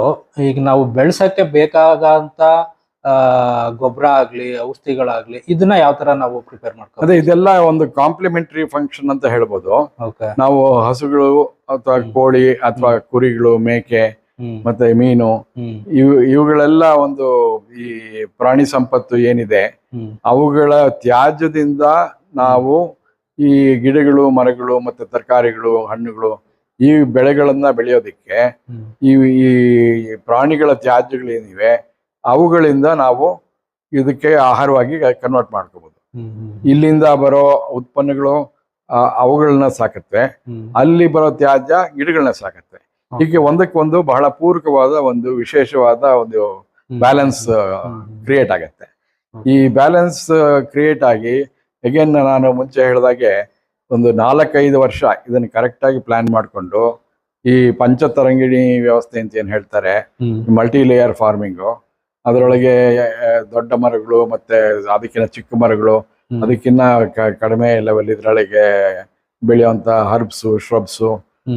ಈಗ ನಾವು ಬೆಳ್ಸಕ್ಕೆ ಬೇಕಾಗಂತ ಗೊಬ್ಬರ ಆಗ್ಲಿ, ಔಷಧಿಗಳಾಗ್ಲಿ, ಇದನ್ನ ಯಾವ ತರ ನಾವು ಪ್ರಿಪೇರ್ ಮಾಡ್ತೀವಿ? ಅದೇ ಇದೆಲ್ಲ ಒಂದು ಕಾಂಪ್ಲಿಮೆಂಟರಿ ಫಂಕ್ಷನ್ ಅಂತ ಹೇಳ್ಬೋದು. ನಾವು ಹಸುಗಳು ಅಥವಾ ಕೋಳಿ ಅಥವಾ ಕುರಿಗಳು, ಮೇಕೆ ಮತ್ತೆ ಮೀನು, ಇವುಗಳೆಲ್ಲ ಒಂದು ಈ ಪ್ರಾಣಿ ಸಂಪತ್ತು ಏನಿದೆ ಅವುಗಳ ತ್ಯಾಜ್ಯದಿಂದ ನಾವು ಈ ಗಿಡಗಳು, ಮರಗಳು ಮತ್ತೆ ತರಕಾರಿಗಳು, ಹಣ್ಣುಗಳು, ಈ ಬೆಳೆಗಳನ್ನ ಬೆಳೆಯೋದಿಕ್ಕೆ ಈ ಪ್ರಾಣಿಗಳ ತ್ಯಾಜ್ಯಗಳೇನಿವೆ ಅವುಗಳಿಂದ ನಾವು ಇದಕ್ಕೆ ಆಹಾರವಾಗಿ ಕನ್ವರ್ಟ್ ಮಾಡ್ಕೋಬಹುದು. ಇಲ್ಲಿಂದ ಬರೋ ಉತ್ಪನ್ನಗಳು ಅವುಗಳನ್ನ ಸಾಕತ್ವೆ, ಅಲ್ಲಿ ಬರೋ ತ್ಯಾಜ್ಯ ಗಿಡಗಳನ್ನ ಸಾಕತ್ವೆ. ಹೀಗೆ ಒಂದಕ್ಕೊಂದು ಬಹಳ ಪೂರಕವಾದ ಒಂದು ವಿಶೇಷವಾದ ಒಂದು ಬ್ಯಾಲೆನ್ಸ್ ಕ್ರಿಯೇಟ್ ಆಗತ್ತೆ. ಈ ಬ್ಯಾಲೆನ್ಸ್ ಕ್ರಿಯೇಟ್ ಆಗಿ ಅಗೇನ್ ನಾನು ಮುಂಚೆ ಹೇಳಿದಾಗೆ ಒಂದು 4-5 ವರ್ಷ ಇದನ್ನು ಕರೆಕ್ಟ್ ಆಗಿ ಪ್ಲಾನ್ ಮಾಡಿಕೊಂಡು ಈ ಪಂಚತರಂಗಿಣಿ ವ್ಯವಸ್ಥೆ ಅಂತ ಏನ್ ಹೇಳ್ತಾರೆ, ಮಲ್ಟಿ ಲೇಯರ್ ಫಾರ್ಮಿಂಗು, ಅದರೊಳಗೆ ದೊಡ್ಡ ಮರಗಳು ಮತ್ತೆ ಅದಕ್ಕಿಂತ ಚಿಕ್ಕ ಮರಗಳು, ಅದಕ್ಕಿಂತ ಕಡಿಮೆ ಲೆವೆಲ್ ಇದ್ರೊಳಗೆ ಬೆಳೆಯುವಂತ ಹರ್ಬ್ಸು, ಶ್ರಬ್ಸು,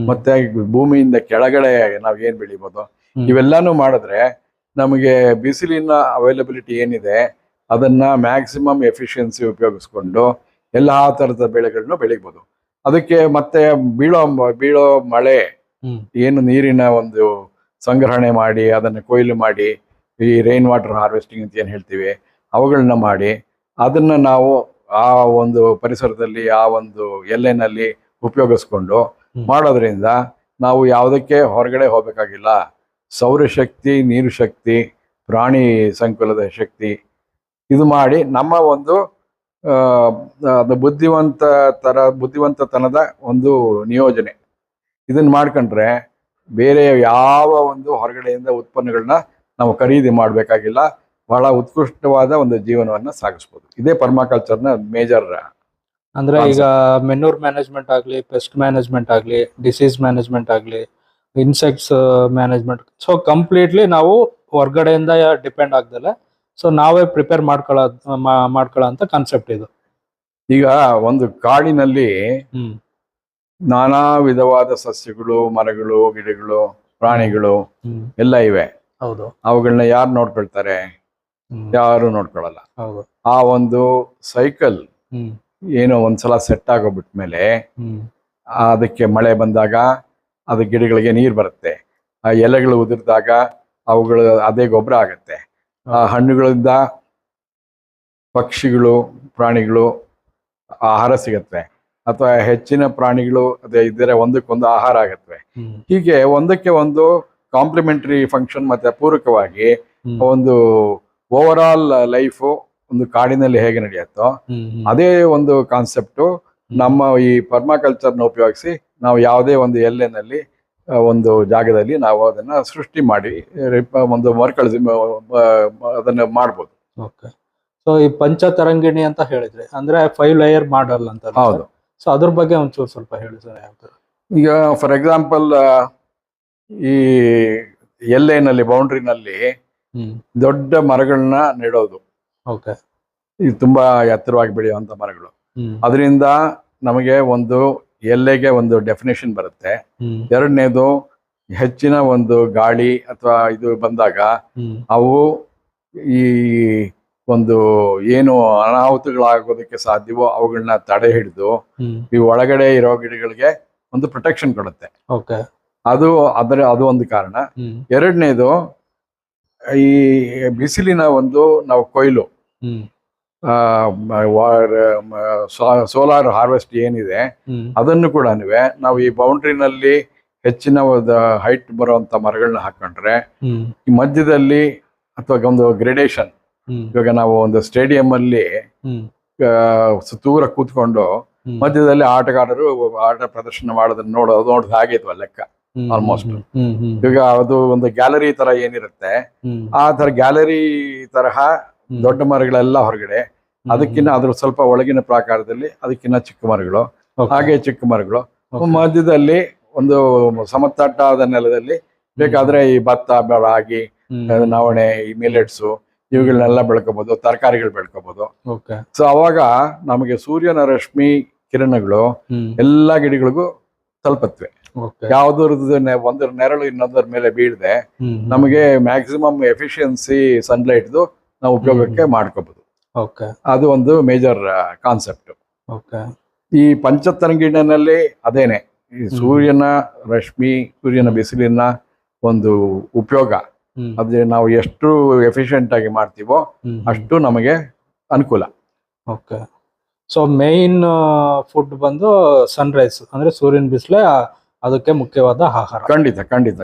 ಮತ್ತೆ ಭೂಮಿಯಿಂದ ಕೆಳಗಡೆ ನಾವ್ ಏನ್ ಬೆಳಿಬೋದು, ಇವೆಲ್ಲಾನು ಮಾಡಿದ್ರೆ ನಮಗೆ ಬಿಸಿಲಿನ ಅವೈಲಬಿಲಿಟಿ ಏನಿದೆ ಅದನ್ನ ಮ್ಯಾಕ್ಸಿಮಮ್ ಎಫಿಷಿಯನ್ಸಿ ಉಪಯೋಗಿಸ್ಕೊಂಡು ಎಲ್ಲಾ ತರದ ಬೆಳೆಗಳನ್ನು ಬೆಳಿಬೋದು. ಅದಕ್ಕೆ ಮತ್ತೆ ಬೀಳೋ ಮಳೆ ಏನು ನೀರಿನ ಒಂದು ಸಂಗ್ರಹಣೆ ಮಾಡಿ ಅದನ್ನ ಕೊಯ್ಲು ಮಾಡಿ ಈ ರೈನ್ ವಾಟರ್ ಹಾರ್ವೆಸ್ಟಿಂಗ್ ಅಂತ ಏನ್ ಹೇಳ್ತೀವಿ ಅವುಗಳನ್ನ ಮಾಡಿ ಅದನ್ನ ನಾವು ಆ ಒಂದು ಪರಿಸರದಲ್ಲಿ ಆ ಒಂದು ಎಲ್ಲೆನಲ್ಲಿ ಉಪಯೋಗಿಸ್ಕೊಂಡು ಮಾಡೋದ್ರಿಂದ ನಾವು ಯಾವುದಕ್ಕೆ ಹೊರಗಡೆ ಹೋಗ್ಬೇಕಾಗಿಲ್ಲ. ಸೌರಶಕ್ತಿ, ನೀರು ಶಕ್ತಿ, ಪ್ರಾಣಿ ಸಂಕುಲದ ಶಕ್ತಿ ಇದು ಮಾಡಿ ನಮ್ಮ ಒಂದು ಬುದ್ಧಿವಂತತನದ ಒಂದು ನಿಯೋಜನೆ ಇದನ್ನ ಮಾಡ್ಕೊಂಡ್ರೆ ಬೇರೆ ಯಾವ ಒಂದು ಹೊರಗಡೆಯಿಂದ ಉತ್ಪನ್ನಗಳನ್ನ ನಾವು ಖರೀದಿ ಮಾಡಬೇಕಾಗಿಲ್ಲ. ಬಹಳ ಉತ್ಕೃಷ್ಟವಾದ ಒಂದು ಜೀವನವನ್ನ ಸಾಗಿಸ್ಬೋದು. ಇದೇ ಪರ್ಮಾಕಲ್ಚರ್ನ ಮೇಜರ್. ಅಂದ್ರೆ ಈಗ ಮೆನ್ಯೂರ್ ಮ್ಯಾನೇಜ್ಮೆಂಟ್ ಆಗ್ಲಿ, ಪೆಸ್ಟ್ ಮ್ಯಾನೇಜ್ಮೆಂಟ್ ಆಗ್ಲಿ, ಡಿಸೀಸ್ ಮ್ಯಾನೇಜ್ಮೆಂಟ್ ಆಗ್ಲಿ, ಇನ್ಸೆಕ್ಟ್ಸ್ ಮ್ಯಾನೇಜ್ಮೆಂಟ್, ಸೊ ಕಂಪ್ಲೀಟ್ಲಿ ನಾವು ಹೊರಗಡೆಯಿಂದ ಡಿಪೆಂಡ್ ಆಗ್ದಲೆ ಸೊ ನಾವೇ ಪ್ರಿಪೇರ್ ಮಾಡ್ಕೊಳ್ಳೋ ಅಂತ ಕಾನ್ಸೆಪ್ಟ್ ಇದು. ಈಗ ಒಂದು ಕಾಡಿನಲ್ಲಿ ನಾನಾ ವಿಧವಾದ ಸಸ್ಯಗಳು, ಮರಗಳು, ಗಿಡಗಳು, ಪ್ರಾಣಿಗಳು ಎಲ್ಲ ಇವೆ. ಹೌದು. ಅವುಗಳನ್ನ ಯಾರು ನೋಡ್ಕೊಳ್ತಾರೆ? ಯಾರು ನೋಡ್ಕೊಳ್ಳಲ್ಲ. ಆ ಒಂದು ಸೈಕಲ್ ಏನೋ ಒಂದ್ಸಲ ಸೆಟ್ ಆಗೋಗ್ಬಿಟ್ಮೇಲೆ ಅದಕ್ಕೆ ಮಳೆ ಬಂದಾಗ ಅದು ಗಿಡಗಳಿಗೆ ನೀರು ಬರುತ್ತೆ, ಆ ಎಲೆಗಳು ಉದುರಿದಾಗ ಅವುಗಳು ಅದೇ ಗೊಬ್ಬರ ಆಗತ್ತೆ, ಆ ಹಣ್ಣುಗಳಿಂದ ಪಕ್ಷಿಗಳು, ಪ್ರಾಣಿಗಳು ಆಹಾರ ಸಿಗತ್ವೆ, ಅಥವಾ ಹೆಚ್ಚಿನ ಪ್ರಾಣಿಗಳು ಅದೇ ಇದ್ರೆ ಒಂದಕ್ಕೊಂದು ಆಹಾರ ಆಗತ್ವೆ. ಹೀಗೆ ಒಂದಕ್ಕೆ ಒಂದು ಕಾಂಪ್ಲಿಮೆಂಟರಿ ಫಂಕ್ಷನ್ ಮತ್ತೆ ಪೂರಕವಾಗಿ ಒಂದು ಓವರ್ ಆಲ್ ಲೈಫು ಒಂದು ಕಾಡಿನಲ್ಲಿ ಹೇಗೆ ನಡೆಯುತ್ತೋ ಅದೇ ಒಂದು ಕಾನ್ಸೆಪ್ಟು ನಮ್ಮ ಈ ಪರ್ಮಾಕಲ್ಚರ್ನ ಉಪಯೋಗಿಸಿ ನಾವು ಯಾವುದೇ ಒಂದು ಎಲ್ಲೆನಲ್ಲಿ ಒಂದು ಜಾಗದಲ್ಲಿ ನಾವು ಅದನ್ನ ಸೃಷ್ಟಿ ಮಾಡಿ ಒಂದು ಮರುಕಳಿಸಿ ಅದನ್ನ ಮಾಡ್ಬೋದು. ಓಕೆ. ಸೊ ಈ ಪಂಚತರಂಗಿಣಿ ಅಂತ ಹೇಳಿದ್ರೆ ಅಂದ್ರೆ 5 ಲೇಯರ್ ಮಾಡಲ್ ಅಂತ. ಹೌದು. ಸೊ ಅದ್ರ ಬಗ್ಗೆ ಒಂಚೂರು ಸ್ವಲ್ಪ ಹೇಳಿ ಸರ್. ಯಾವ ತರ? ಈಗ ಫಾರ್ ಎಕ್ಸಾಂಪಲ್ ಈ ಎಲ್ಲೆನಲ್ಲಿ ಬೌಂಡ್ರಿನಲ್ಲಿ ದೊಡ್ಡ ಮರಗಳನ್ನ ನೆಡೋದು. ಓಕೆ. ಇದು ತುಂಬಾ ಎತ್ತರವಾಗಿ ಬೆಳೆಯುವಂತ ಮರಗಳು. ಅದರಿಂದ ನಮಗೆ ಒಂದು ಎಲ್ಲೆಗೆ ಒಂದು ಡೆಫಿನೇಷನ್ ಬರುತ್ತೆ. ಎರಡನೇದು, ಹೆಚ್ಚಿನ ಒಂದು ಗಾಳಿ ಅಥವಾ ಇದು ಬಂದಾಗ ಅವು ಈ ಒಂದು ಏನು ಅನಾಹುತಗಳಾಗೋದಕ್ಕೆ ಸಾಧ್ಯವೋ ಅವುಗಳನ್ನ ತಡೆ ಹಿಡಿದು ಈ ಒಳಗಡೆ ಇರೋ ಗಿಡಗಳಿಗೆ ಒಂದು ಪ್ರೊಟೆಕ್ಷನ್ ಕೊಡುತ್ತೆ. ಅದು ಒಂದು ಕಾರಣ. ಎರಡನೇದು, ಈ ಬಿಸಿಲಿನ ಒಂದು ನಾವು ಕೊಯ್ಲು, ಸೋಲಾರ್ ಹಾರ್ವೆಸ್ಟ್ ಏನಿದೆ ಅದನ್ನು ಕೂಡ ನಾವು ಈ ಬೌಂಡ್ರಿನಲ್ಲಿ ಹೆಚ್ಚಿನ ಹೈಟ್ ಬರುವಂತ ಮರಗಳನ್ನ ಹಾಕೊಂಡ್ರೆ ಈ ಮಧ್ಯದಲ್ಲಿ ಅಥವಾ ಒಂದು ಗ್ರೇಡೇಷನ್, ಇವಾಗ ನಾವು ಒಂದು ಸ್ಟೇಡಿಯಂ ಅಲ್ಲಿ ದೂರ ಕೂತ್ಕೊಂಡು ಮಧ್ಯದಲ್ಲಿ ಆಟಗಾರರು ಆಟ ಪ್ರದರ್ಶನ ಮಾಡೋದನ್ನ ನೋಡೋದು ಹಾಗೆ ಇದ್ವ ಲೆಕ್ಕ ಆಲ್ಮೋಸ್ಟ್. ಈಗ ಅದು ಒಂದು ಗ್ಯಾಲರಿ ತರ ಏನಿರುತ್ತೆ ಆ ತರ ಗ್ಯಾಲರಿ ತರಹ ದೊಡ್ಡ ಮರಗಳೆಲ್ಲ ಹೊರಗಡೆ, ಅದಕ್ಕಿಂತ ಅದ್ರ ಸ್ವಲ್ಪ ಒಳಗಿನ ಪ್ರಾಕಾರದಲ್ಲಿ ಅದಕ್ಕಿಂತ ಚಿಕ್ಕ ಮರಗಳು, ಹಾಗೆ ಚಿಕ್ಕ ಮರಗಳು ಮಧ್ಯದಲ್ಲಿ ಒಂದು ಸಮತಟ್ಟಾದ ನೆಲದಲ್ಲಿ ಬೇಕಾದ್ರೆ ಈ ಭತ್ತ, ರಾಗಿ, ನವಣೆ, ಈ ಮಿಲೆಟ್ಸು ಇವುಗಳನ್ನೆಲ್ಲ ಬೆಳ್ಕೋಬಹುದು, ತರಕಾರಿಗಳು ಬೆಳ್ಕೋಬಹುದು. ಸೊ ಅವಾಗ ನಮಗೆ ಸೂರ್ಯನ ರಶ್ಮಿ ಕಿರಣಗಳು ಎಲ್ಲಾ ಗಿಡಗಳಿಗೂ ತಲುಪತ್ವೆ. ಯಾವ್ದ್ರದ್ದು ಒಂದರ ನೆರಳು ಇನ್ನೊಂದರ ಮೇಲೆ ಬೀಳದೆ ನಮಗೆ ಮ್ಯಾಕ್ಸಿಮಮ್ ಎಫಿಷಿಯನ್ಸಿ ಸನ್ಲೈಟ್ದು ನಾವು ಉಪಯೋಗಕ್ಕೆ ಮಾಡ್ಕೋಬಹುದು. ಅದು ಒಂದು ಮೇಜರ್ ಕಾನ್ಸೆಪ್ಟ್. ಈ ಪಂಚತರಂಗಿಣಿನಲ್ಲಿ ಅದೇನೆ, ಈ ಸೂರ್ಯನ ರಶ್ಮಿ, ಸೂರ್ಯನ ಬಿಸಿಲಿನ ಒಂದು ಉಪಯೋಗ ಅದೇ ನಾವು ಎಷ್ಟು ಎಫಿಷಿಯಂಟ್ ಆಗಿ ಮಾಡ್ತೀವೋ ಅಷ್ಟು ನಮಗೆ ಅನುಕೂಲ. ಓಕೆ. ಸೊ ಮೇನ್ ಫುಡ್ ಬಂದು ಸನ್ರೈಸ್ ಅಂದ್ರೆ ಸೂರ್ಯನ ಬಿಸಿಲೇ ಅದಕ್ಕೆ ಮುಖ್ಯವಾದ ಆಹಾರ. ಖಂಡಿತ ಖಂಡಿತ.